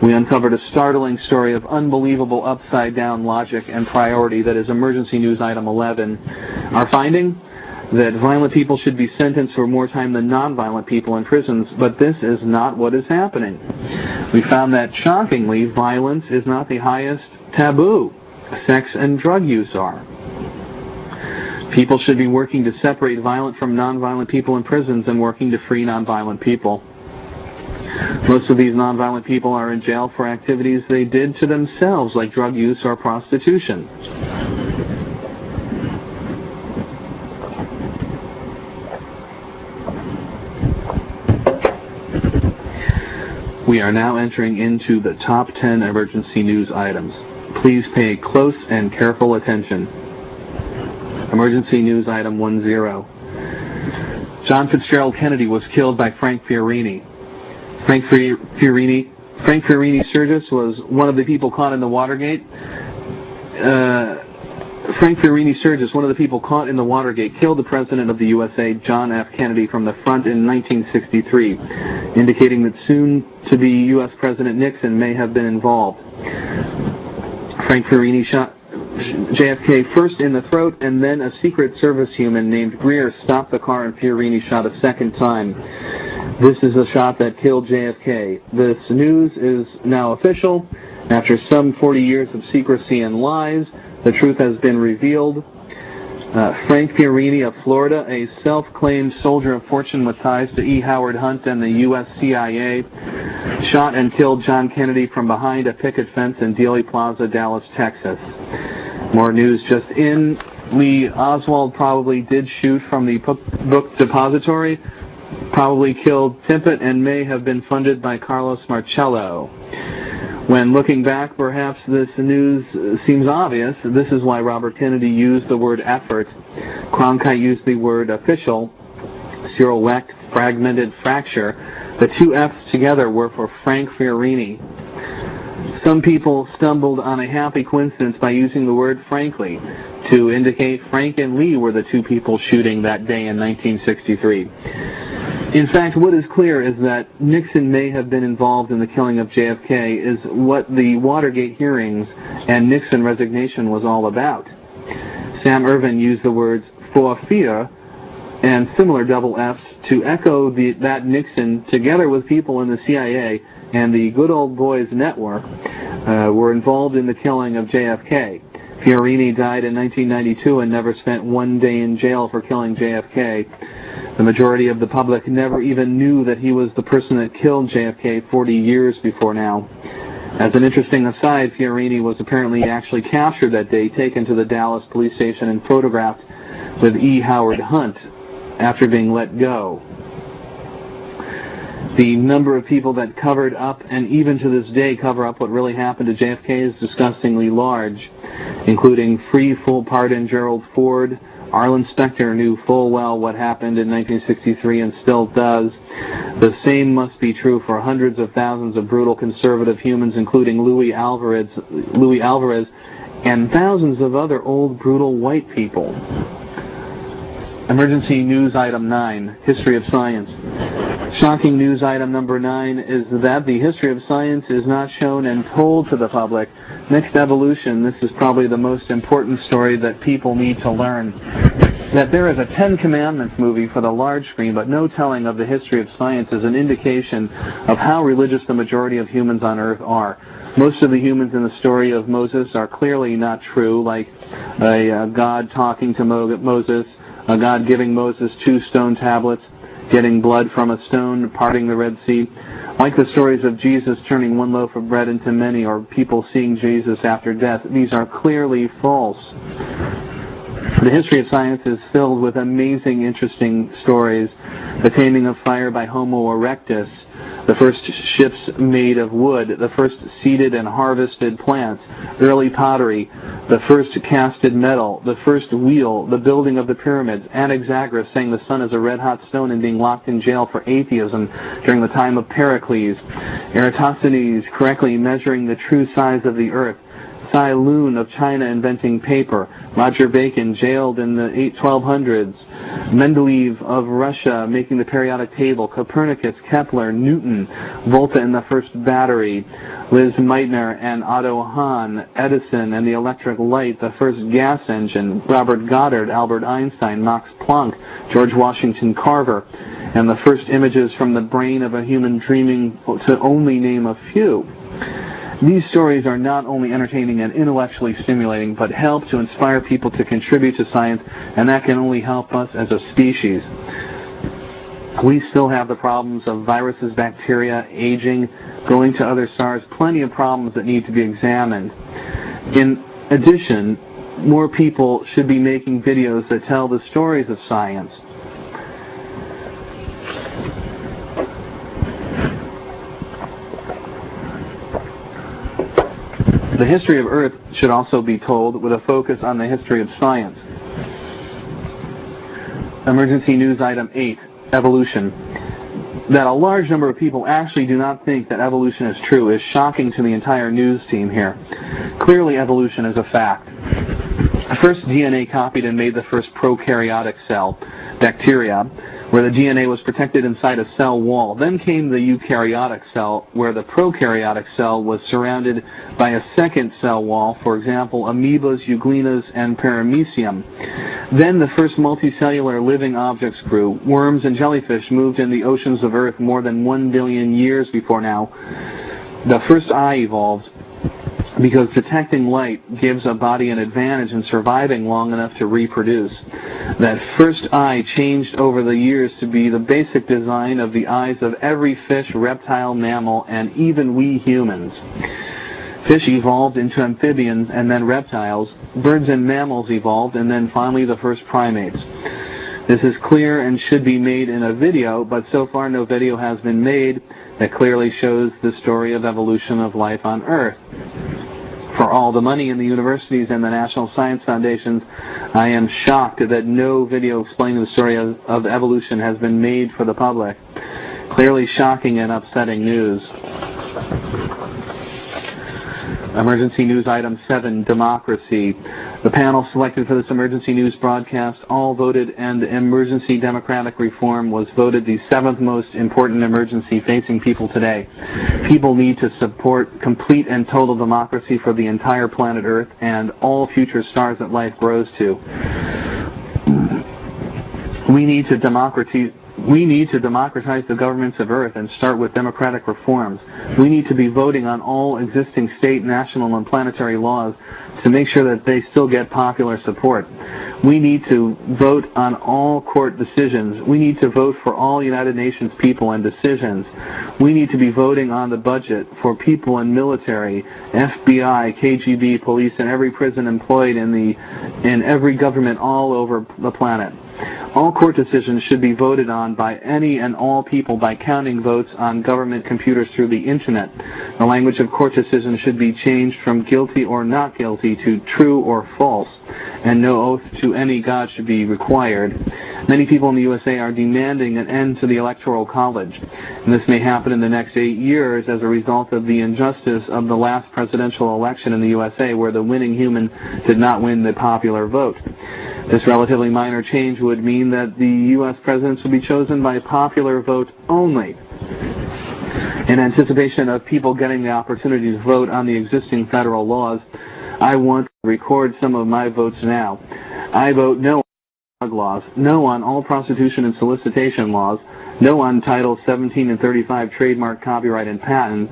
We uncovered a startling story of unbelievable upside-down logic and priority that is Emergency News Item 11. Our finding? That violent people should be sentenced for more time than nonviolent people in prisons, but this is not what is happening. We found that, shockingly, violence is not the highest taboo. Sex and drug use are. People should be working to separate violent from nonviolent people in prisons and working to free nonviolent people. Most of these nonviolent people are in jail for activities they did to themselves, like drug use or prostitution. We are now entering into the top 10 emergency news items. Please pay close and careful attention. Emergency News Item 10. John Fitzgerald Kennedy was killed by Frank Fiorini. Frank Fiorini Sturgis was one of the people caught in the Watergate. Frank Fiorini Sturgis, one of the people caught in the Watergate, killed the President of the USA, John F. Kennedy, from the front in 1963, indicating that soon-to-be U.S. President Nixon may have been involved. Frank Fiorini shot JFK first in the throat, and then a Secret Service human named Greer stopped the car, and Fiorini shot a second time. This is a shot that killed JFK. This news is now official. After some 40 years of secrecy and lies, the truth has been revealed. Frank Fiorini of Florida, a self-claimed soldier of fortune with ties to E. Howard Hunt and the U.S. CIA, shot and killed John Kennedy from behind a picket fence in Dealey Plaza, Dallas, Texas. More news just in. Lee Oswald probably did shoot from the book depository, probably killed Tippett, and may have been funded by Carlos Marcello. When looking back, perhaps this news seems obvious. This is why Robert Kennedy used the word effort. Cronkite used the word official. Cyril Wecht, fragmented fracture. The two F's together were for Frank Fiorini. Some people stumbled on a happy coincidence by using the word frankly to indicate Frank and Lee were the two people shooting that day in 1963. In fact, what is clear is that Nixon may have been involved in the killing of JFK is what the Watergate hearings and Nixon resignation was all about. Sam Ervin used the words for fear and similar double F's to echo that Nixon, together with people in the CIA and the Good Old Boys Network, were involved in the killing of JFK. Fiorini died in 1992 and never spent one day in jail for killing JFK. The majority of the public never even knew that he was the person that killed JFK 40 years before now. As an interesting aside, Fiorini was apparently actually captured that day, taken to the Dallas police station and photographed with E. Howard Hunt after being let go. The number of people that covered up and even to this day cover up what really happened to JFK is disgustingly large, including free full pardon Gerald Ford. Arlen Specter knew full well what happened in 1963 and still does. The same must be true for hundreds of thousands of brutal conservative humans, including Louis Alvarez, and thousands of other old brutal white people. Emergency News Item 9, History of Science. Shocking news item number 9 is that the history of science is not shown and told to the public. Next evolution, this is probably the most important story that people need to learn. That there is a Ten Commandments movie for the large screen, but no telling of the history of science is an indication of how religious the majority of humans on Earth are. Most of the humans in the story of Moses are clearly not true, like a God talking to Moses, a God giving Moses 2 stone tablets, getting blood from a stone, parting the Red Sea. Like the stories of Jesus turning one loaf of bread into many, or people seeing Jesus after death, these are clearly false. The history of science is filled with amazing, interesting stories. The taming of fire by Homo erectus, the first ships made of wood, the first seeded and harvested plants, early pottery, the first casted metal, the first wheel, the building of the pyramids, Anaxagoras saying the sun is a red-hot stone and being locked in jail for atheism during the time of Pericles, Eratosthenes correctly measuring the true size of the earth, Tsai Lun of China inventing paper, Roger Bacon jailed in the 1200s, Mendeleev of Russia making the periodic table, Copernicus, Kepler, Newton, Volta and the first battery, Liz Meitner and Otto Hahn, Edison and the electric light, the first gas engine, Robert Goddard, Albert Einstein, Max Planck, George Washington Carver, and the first images from the brain of a human dreaming, to only name a few. These stories are not only entertaining and intellectually stimulating, but help to inspire people to contribute to science, and that can only help us as a species. We still have the problems of viruses, bacteria, aging, going to other stars, plenty of problems that need to be examined. In addition, more people should be making videos that tell the stories of science. The history of Earth should also be told with a focus on the history of science. Emergency News Item 8, Evolution. That a large number of people actually do not think that evolution is true is shocking to the entire news team here. Clearly evolution is a fact. First, DNA copied and made the first prokaryotic cell, bacteria, where the DNA was protected inside a cell wall. Then came the eukaryotic cell, where the prokaryotic cell was surrounded by a second cell wall, for example, amoebas, euglenas, and paramecium. Then the first multicellular living objects grew. Worms and jellyfish moved in the oceans of Earth more than 1 billion years before now. The first eye evolved because detecting light gives a body an advantage in surviving long enough to reproduce. That first eye changed over the years to be the basic design of the eyes of every fish, reptile, mammal, and even we humans. Fish evolved into amphibians and then reptiles. Birds and mammals evolved, and then finally the first primates. This is clear and should be made in a video, but so far no video has been made that clearly shows the story of evolution of life on Earth. For all the money in the universities and the National Science Foundations, I am shocked that no video explaining the story of evolution has been made for the public. Clearly shocking and upsetting news. Emergency News Item 7, Democracy. The panel selected for this emergency news broadcast all voted, and emergency democratic reform was voted the 7th most important emergency facing people today. People need to support complete and total democracy for the entire planet Earth and all future stars that life grows to. We need to democratize the governments of Earth and start with democratic reforms. We need to be voting on all existing state, national, and planetary laws to make sure that they still get popular support. We need to vote on all court decisions. We need to vote for all United Nations people and decisions. We need to be voting on the budget for people in military, FBI, KGB, police, and every prison employed in every government all over the planet. All court decisions should be voted on by any and all people by counting votes on government computers through the Internet. The language of court decisions should be changed from guilty or not guilty to true or false, and no oath to any God should be required. Many people in the USA are demanding an end to the Electoral College, and this may happen in the next 8 years as a result of the injustice of the last presidential election in the USA, where the winning human did not win the popular vote. This relatively minor change would mean that the U.S. presidents would be chosen by popular vote only. In anticipation of people getting the opportunity to vote on the existing federal laws, I want to record some of my votes now. I vote no on drug laws, no on all prostitution and solicitation laws, no on Title 17 and 35 trademark, copyright, and patent,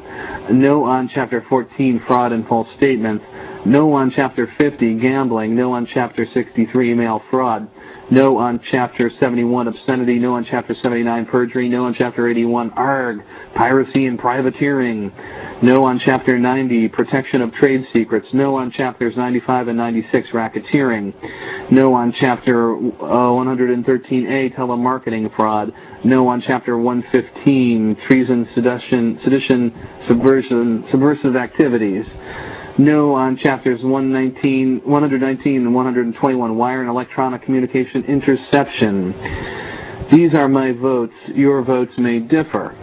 no on Chapter 14 fraud and false statements, no on Chapter 50 gambling, no on Chapter 63 mail fraud, no on Chapter 71 obscenity, no on Chapter 79 perjury, no on Chapter 81 piracy and privateering, no on Chapter 90 protection of trade secrets, no on Chapters 95 and 96 racketeering, no on Chapter 113A telemarketing fraud, no on Chapter 115 treason, sedition, subversive activities, No on chapters 119 and 121, wire and electronic communication interception. These are my votes. Your votes may differ.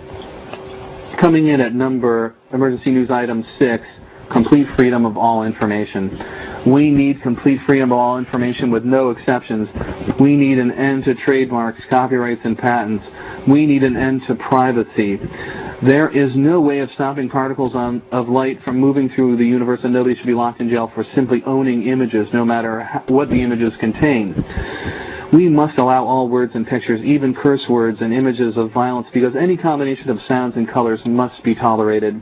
Coming in at number emergency news item 6, complete freedom of all information. We need complete freedom of all information with no exceptions. We need an end to trademarks, copyrights, and patents. We need an end to privacy. There is no way of stopping particles of light from moving through the universe, and nobody should be locked in jail for simply owning images, no matter what the images contain. We must allow all words and pictures, even curse words and images of violence, because any combination of sounds and colors must be tolerated.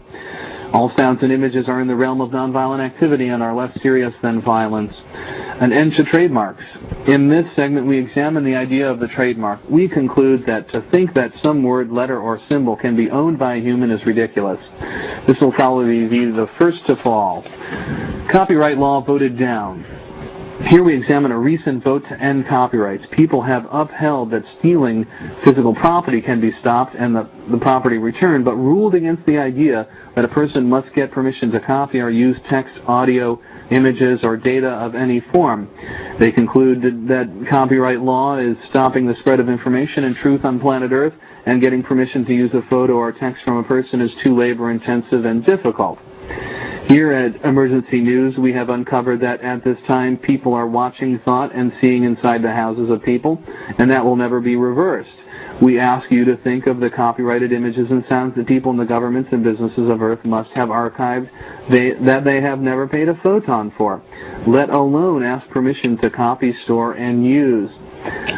All sounds and images are in the realm of nonviolent activity and are less serious than violence. An end to trademarks. In this segment, we examine the idea of the trademark. We conclude that to think that some word, letter, or symbol can be owned by a human is ridiculous. This will probably be the first to fall. Copyright law voted down. Here we examine a recent vote to end copyrights. People have upheld that stealing physical property can be stopped and the property returned, but ruled against the idea that a person must get permission to copy or use text, audio, images, or data of any form. They conclude that copyright law is stopping the spread of information and truth on planet Earth, and getting permission to use a photo or text from a person is too labor-intensive and difficult. Here at Emergency News, we have uncovered that at this time, people are watching thought and seeing inside the houses of people, and that will never be reversed. We ask you to think of the copyrighted images and sounds that people in the governments and businesses of Earth must have archived that they have never paid a photon for, let alone ask permission to copy, store, and use.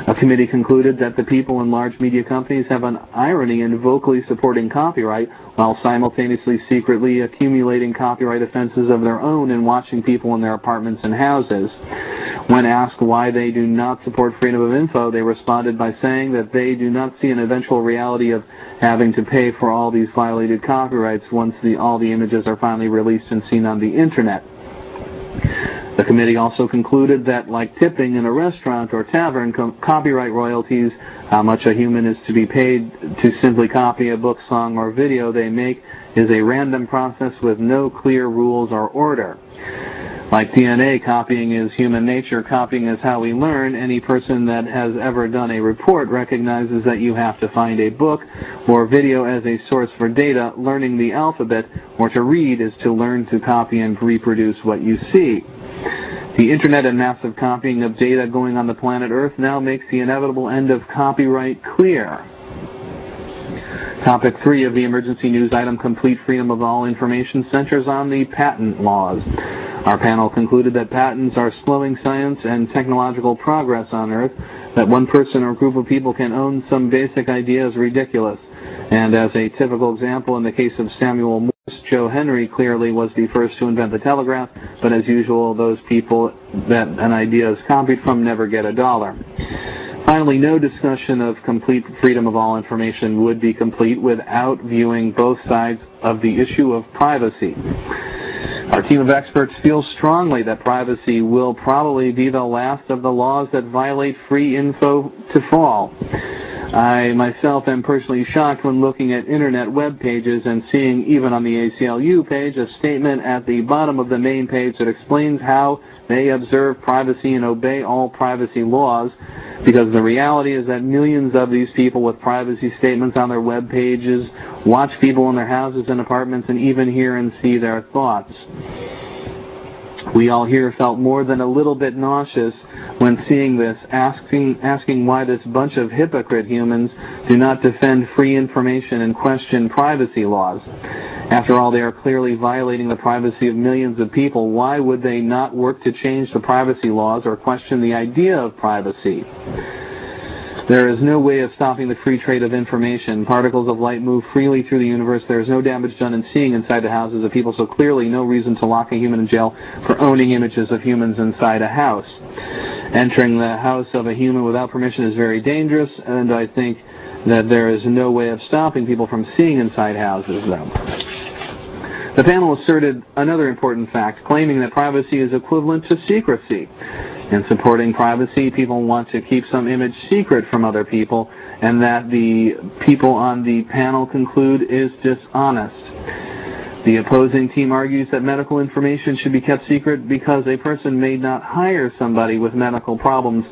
A committee concluded that the people in large media companies have an irony in vocally supporting copyright while simultaneously secretly accumulating copyright offenses of their own and watching people in their apartments and houses. When asked why they do not support freedom of info, they responded by saying that they do not see an eventual reality of having to pay for all these violated copyrights once all the images are finally released and seen on the Internet. The committee also concluded that, like tipping in a restaurant or tavern, copyright royalties, how much a human is to be paid to simply copy a book, song, or video they make, is a random process with no clear rules or order. Like DNA, copying is human nature. Copying is how we learn. Any person that has ever done a report recognizes that you have to find a book or video as a source for data. Learning the alphabet or to read is to learn to copy and reproduce what you see. The Internet and massive copying of data going on the planet Earth now makes the inevitable end of copyright clear. Topic 3 of the emergency news item, complete freedom of all information, centers on the patent laws. Our panel concluded that patents are slowing science and technological progress on Earth, that one person or group of people can own some basic idea is ridiculous. And as a typical example, in the case of Samuel Morse, Joe Henry clearly was the first to invent the telegraph, but as usual, those people that an idea is copied from never get a dollar. Finally, no discussion of complete freedom of all information would be complete without viewing both sides of the issue of privacy. Our team of experts feels strongly that privacy will probably be the last of the laws that violate free info to fall. I myself am personally shocked when looking at Internet web pages and seeing, even on the ACLU page, a statement at the bottom of the main page that explains how they observe privacy and obey all privacy laws, because the reality is that millions of these people with privacy statements on their web pages watch people in their houses and apartments and even hear and see their thoughts. We all here felt more than a little bit nauseous when seeing this, asking why this bunch of hypocrite humans do not defend free information and question privacy laws. After all, they are clearly violating the privacy of millions of people. Why would they not work to change the privacy laws or question the idea of privacy? There is no way of stopping the free trade of information. Particles of light move freely through the universe. There is no damage done in seeing inside the houses of people, so clearly no reason to lock a human in jail for owning images of humans inside a house. Entering the house of a human without permission is very dangerous, and I think that there is no way of stopping people from seeing inside houses, though. The panel asserted another important fact, claiming that privacy is equivalent to secrecy. In supporting privacy, people want to keep some image secret from other people, and that the people on the panel conclude is dishonest. The opposing team argues that medical information should be kept secret because a person may not hire somebody with medical problems,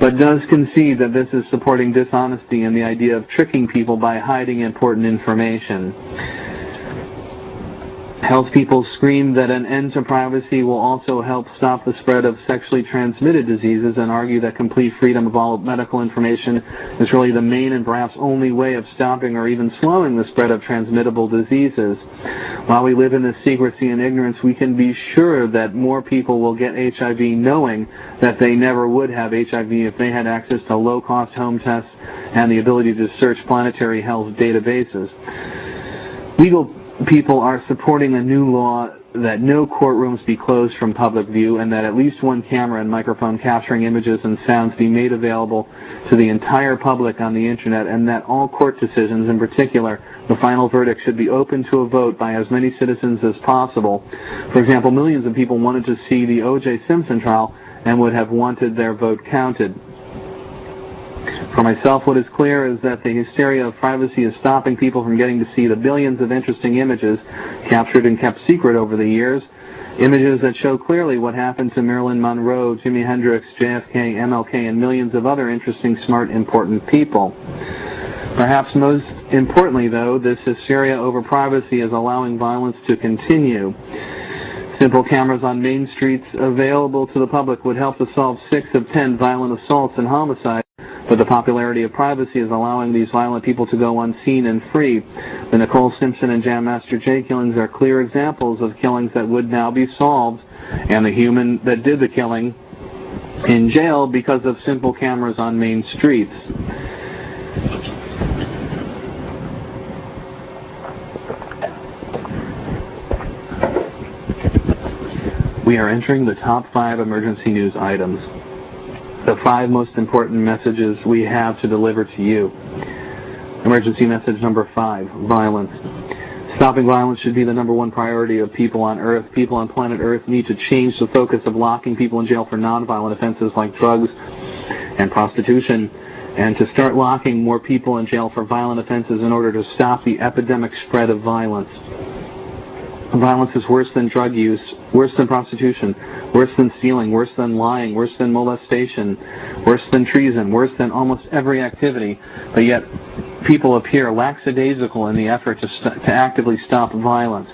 but does concede that this is supporting dishonesty and the idea of tricking people by hiding important information. Health people scream that an end to privacy will also help stop the spread of sexually transmitted diseases and argue that complete freedom of all medical information is really the main and perhaps only way of stopping or even slowing the spread of transmittable diseases. While we live in this secrecy and ignorance, we can be sure that more people will get HIV knowing that they never would have HIV if they had access to low-cost home tests and the ability to search planetary health databases. Legal people are supporting a new law that no courtrooms be closed from public view and that at least one camera and microphone capturing images and sounds be made available to the entire public on the internet, and that all court decisions, in particular the final verdict, should be open to a vote by as many citizens as possible. For example, millions of people wanted to see the O.J. Simpson trial and would have wanted their vote counted. For myself, what is clear is that the hysteria of privacy is stopping people from getting to see the billions of interesting images captured and kept secret over the years, images that show clearly what happened to Marilyn Monroe, Jimi Hendrix, JFK, MLK, and millions of other interesting, smart, important people. Perhaps most importantly, though, this hysteria over privacy is allowing violence to continue. Simple cameras on main streets available to the public would help to solve 6 of 10 violent assaults and homicides, but the popularity of privacy is allowing these violent people to go unseen and free. The Nicole Simpson and Jam Master Jay killings are clear examples of killings that would now be solved, and the human that did the killing in jail because of simple cameras on main streets. We are entering the top 5 emergency news items. The 5 most important messages we have to deliver to you. Emergency message number 5, violence. Stopping violence should be the number 1 priority of people on Earth. People on planet Earth need to change the focus of locking people in jail for nonviolent offenses like drugs and prostitution, and to start locking more people in jail for violent offenses in order to stop the epidemic spread of violence. Violence is worse than drug use, worse than prostitution, worse than stealing, worse than lying, worse than molestation, worse than treason, worse than almost every activity, but yet people appear lackadaisical in the effort to actively stop violence.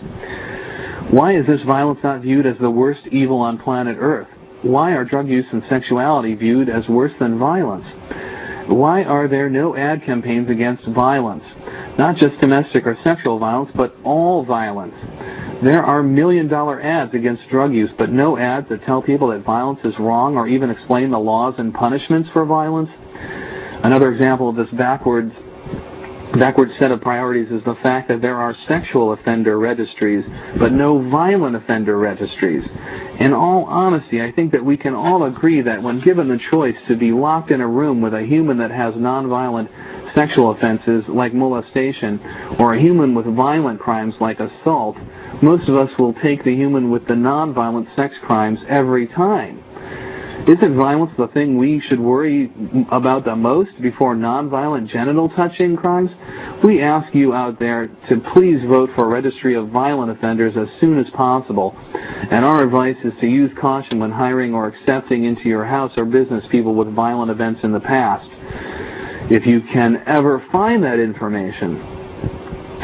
Why is this violence not viewed as the worst evil on planet Earth? Why are drug use and sexuality viewed as worse than violence? Why are there no ad campaigns against violence? Not just domestic or sexual violence, but all violence. There are million-dollar ads against drug use, but no ads that tell people that violence is wrong or even explain the laws and punishments for violence. Another example of this backwards set of priorities is the fact that there are sexual offender registries, but no violent offender registries. In all honesty, I think that we can all agree that when given the choice to be locked in a room with a human that has nonviolent sexual offenses like molestation, or a human with violent crimes like assault, most of us will take the human with the nonviolent sex crimes every time. Isn't violence the thing we should worry about the most before nonviolent genital touching crimes? We ask you out there to please vote for a registry of violent offenders as soon as possible. And our advice is to use caution when hiring or accepting into your house or business people with violent events in the past. If you can ever find that information,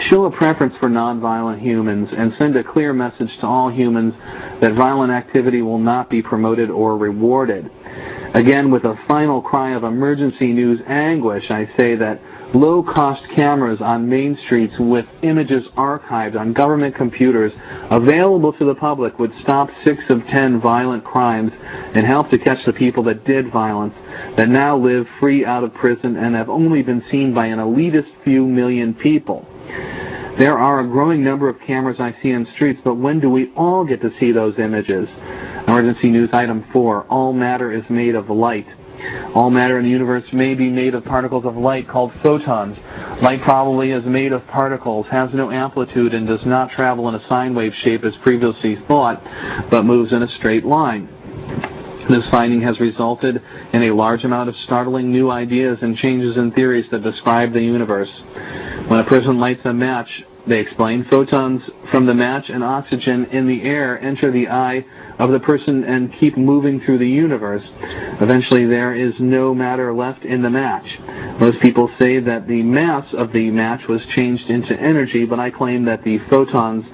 show a preference for nonviolent humans and send a clear message to all humans that violent activity will not be promoted or rewarded. Again, with a final cry of emergency news anguish, I say that low-cost cameras on main streets with images archived on government computers available to the public would stop 6 of 10 violent crimes and help to catch the people that did violence, that now live free out of prison and have only been seen by an elitist few million people. There are a growing number of cameras I see on streets, but when do we all get to see those images? Emergency news item 4, all matter is made of light. All matter in the universe may be made of particles of light called photons. Light probably is made of particles, has no amplitude, and does not travel in a sine wave shape as previously thought, but moves in a straight line. This finding has resulted in a large amount of startling new ideas and changes in theories that describe the universe. When a person lights a match, They explain photons from the match and oxygen in the air enter the eye of the person and keep moving through the universe. Eventually there is no matter left in the match. Most people say that the mass of the match was changed into energy, but I claim that the photons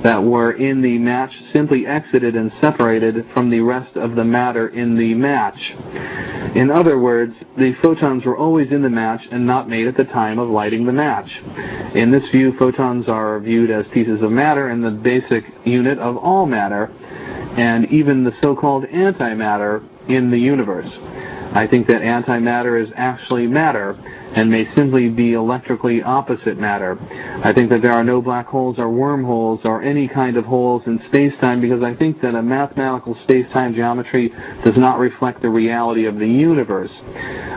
that were in the match simply exited and separated from the rest of the matter in the match. In other words, the photons were always in the match and not made at the time of lighting the match. In this view, photons are viewed as pieces of matter and the basic unit of all matter, and even the so-called antimatter in the universe. I think that antimatter is actually matter and may simply be electrically opposite matter. I think that there are no black holes or wormholes or any kind of holes in space-time, because I think that a mathematical space-time geometry does not reflect the reality of the universe.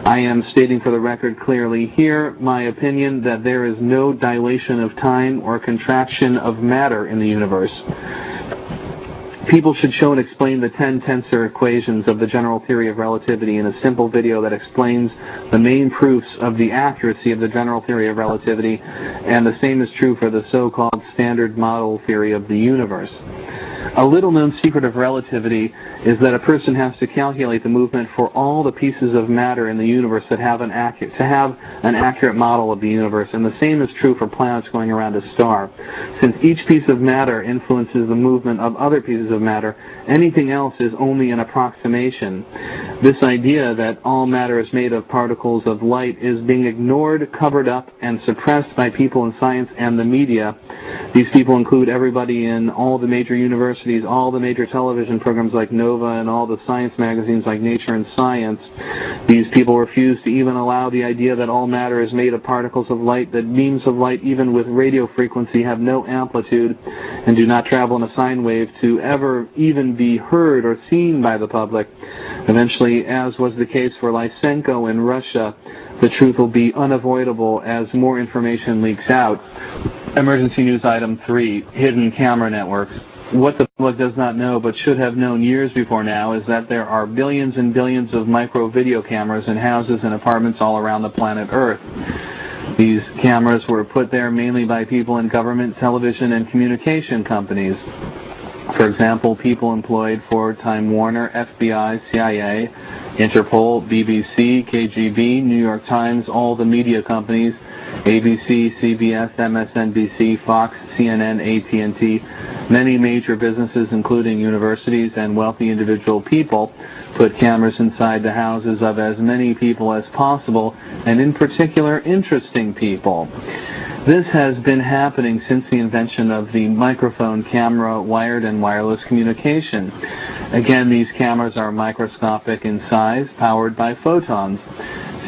I am stating for the record clearly here my opinion that there is no dilation of time or contraction of matter in the universe. People should show and explain the 10 tensor equations of the general theory of relativity in a simple video that explains the main proofs of the accuracy of the general theory of relativity, and the same is true for the so-called standard model theory of the universe. A little-known secret of relativity is that a person has to calculate the movement for all the pieces of matter in the universe that have an accurate model of the universe, and the same is true for planets going around a star. Since each piece of matter influences the movement of other pieces of matter, anything else is only an approximation. This idea that all matter is made of particles of light is being ignored, covered up, and suppressed by people in science and the media. These people include everybody in all the major universities, all the major television programs like Nova, and all the science magazines like Nature and Science. These people refuse to even allow the idea that all matter is made of particles of light, that beams of light, even with radio frequency, have no amplitude and do not travel in a sine wave to ever even be heard or seen by the public. Eventually, as was the case for Lysenko in Russia, the truth will be unavoidable as more information leaks out. Emergency news item 3, hidden camera networks. What the public does not know but should have known years before now is that there are billions and billions of micro video cameras in houses and apartments all around the planet Earth. These cameras were put there mainly by people in government, television, and communication companies. For example, people employed for Time Warner, FBI, CIA, Interpol, BBC, KGB, New York Times, all the media companies, ABC, CBS, MSNBC, Fox, CNN, AT&T, many major businesses, including universities and wealthy individual people, put cameras inside the houses of as many people as possible, and in particular, interesting people. This has been happening since the invention of the microphone, camera, wired and wireless communication. Again, these cameras are microscopic in size, powered by photons.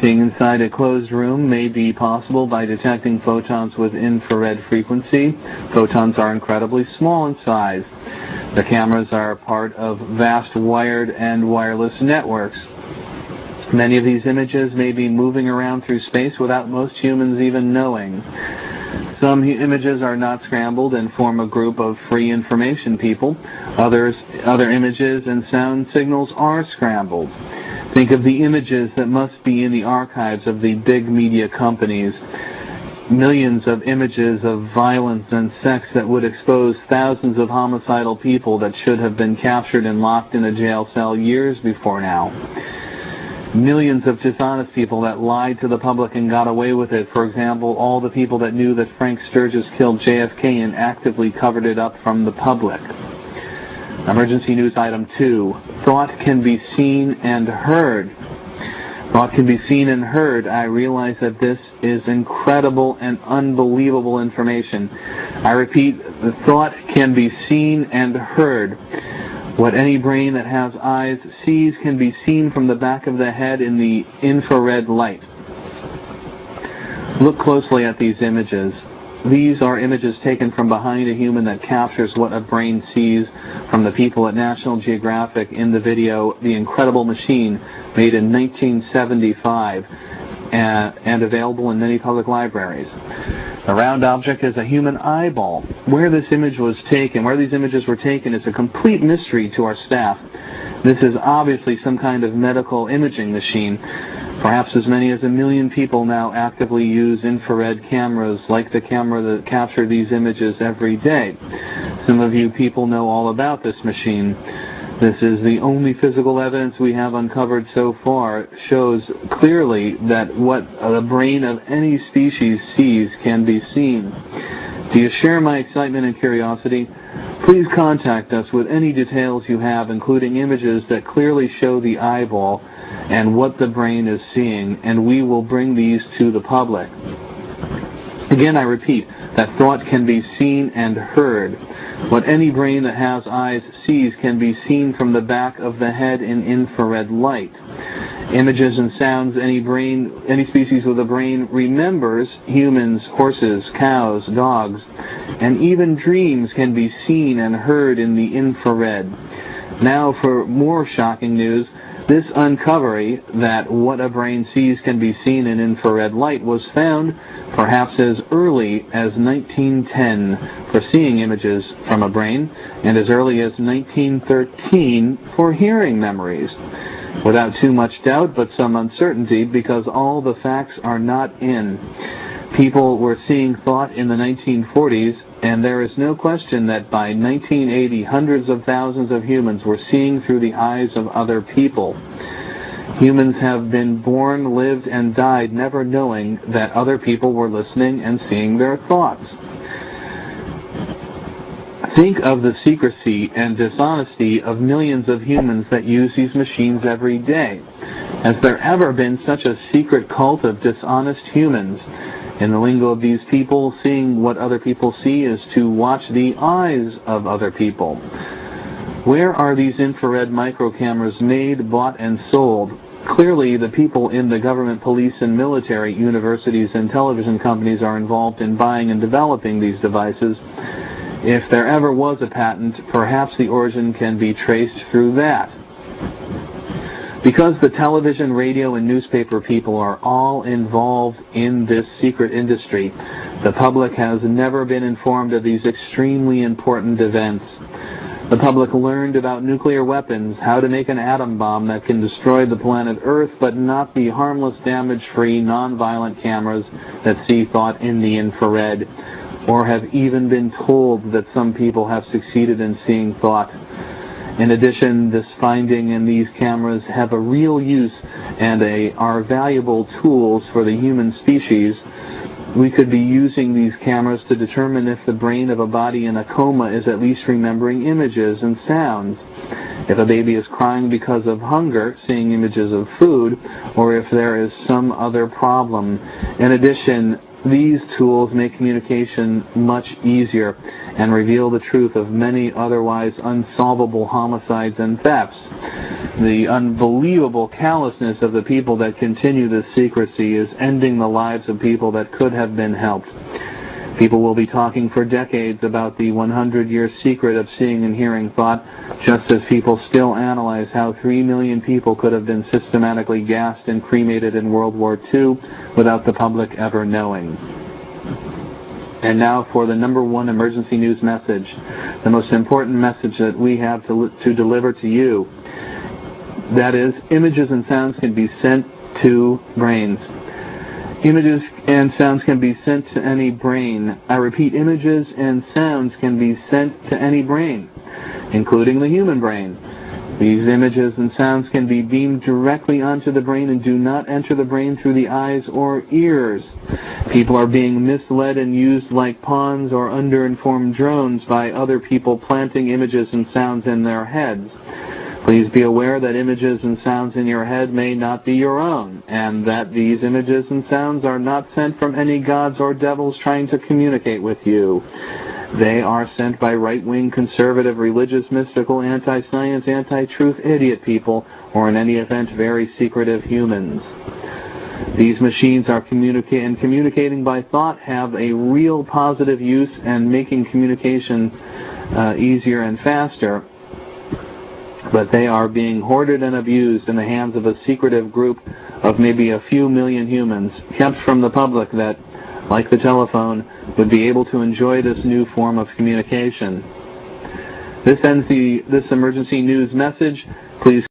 Seeing inside a closed room may be possible by detecting photons with infrared frequency. Photons are incredibly small in size. The cameras are part of vast wired and wireless networks. Many of these images may be moving around through space without most humans even knowing. Some images are not scrambled and form a group of free information people. Other images and sound signals are scrambled. Think of the images that must be in the archives of the big media companies. Millions of images of violence and sex that would expose thousands of homicidal people that should have been captured and locked in a jail cell years before now. Millions of dishonest people that lied to the public and got away with it. For example, all the people that knew that Frank Sturgis killed JFK and actively covered it up from the public. Emergency news item 2. Thought can be seen and heard. Thought can be seen and heard. I realize that this is incredible and unbelievable information. I repeat, the thought can be seen and heard. What any brain that has eyes sees can be seen from the back of the head in the infrared light. Look closely at these images. These are images taken from behind a human that captures what a brain sees from the people at National Geographic in the video The Incredible Machine, made in 1975 and available in many public libraries. The round object is a human eyeball. Where this image was taken, where these images were taken, is a complete mystery to our staff. This is obviously some kind of medical imaging machine. Perhaps as many as 1 million people now actively use infrared cameras like the camera that capture these images every day. Some of you people know all about this machine. This is the only physical evidence we have uncovered so far, shows clearly that what the brain of any species sees can be seen. Do you share my excitement and curiosity? Please contact us with any details you have, including images that clearly show the eyeball and what the brain is seeing, and we will bring these to the public. Again, I repeat, that thought can be seen and heard. What any brain that has eyes sees can be seen from the back of the head in infrared light. Images and sounds any species with a brain remembers, humans, horses, cows, dogs, and even dreams can be seen and heard in the infrared. Now for more shocking news, this uncovery that what a brain sees can be seen in infrared light was found perhaps as early as 1910 for seeing images from a brain, and as early as 1913 for hearing memories. Without too much doubt, but some uncertainty, because all the facts are not in. People were seeing thought in the 1940s, and there is no question that by 1980, hundreds of thousands of humans were seeing through the eyes of other people. Humans have been born, lived, and died never knowing that other people were listening and seeing their thoughts. Think of the secrecy and dishonesty of millions of humans that use these machines every day. Has there ever been such a secret cult of dishonest humans? In the lingo of these people, seeing what other people see is to watch the eyes of other people. Where are these infrared microcameras made, bought, and sold? Clearly, the people in the government, police, and military, universities, and television companies are involved in buying and developing these devices. If there ever was a patent, perhaps the origin can be traced through that. Because the television, radio, and newspaper people are all involved in this secret industry, the public has never been informed of these extremely important events. The public learned about nuclear weapons, how to make an atom bomb that can destroy the planet Earth, but not the harmless, damage-free, non-violent cameras that see thought in the infrared, or have even been told that some people have succeeded in seeing thought. In addition, this finding and these cameras have a real use and are valuable tools for the human species. We could be using these cameras to determine if the brain of a body in a coma is at least remembering images and sounds. If a baby is crying because of hunger, seeing images of food, or if there is some other problem. In addition, these tools make communication much easier and reveal the truth of many otherwise unsolvable homicides and thefts. The unbelievable callousness of the people that continue this secrecy is ending the lives of people that could have been helped. People will be talking for decades about the 100-year secret of seeing and hearing thought, just as people still analyze how 3 million people could have been systematically gassed and cremated in World War II without the public ever knowing. And now for the number one emergency news message, the most important message that we have to deliver to you. That is, images and sounds can be sent to brains. Images and sounds can be sent to any brain. I repeat, images and sounds can be sent to any brain, including the human brain. These images and sounds can be beamed directly onto the brain and do not enter the brain through the eyes or ears. People are being misled and used like pawns or underinformed drones by other people planting images and sounds in their heads. Please be aware that images and sounds in your head may not be your own, and that these images and sounds are not sent from any gods or devils trying to communicate with you. They are sent by right-wing, conservative, religious, mystical, anti-science, anti-truth idiot people, or in any event, very secretive humans. These machines are communicating by thought have a real positive use and making communication easier and faster. But they are being hoarded and abused in the hands of a secretive group of maybe a few million humans, kept from the public that, like the telephone, would be able to enjoy this new form of communication. This ends this emergency news message. Please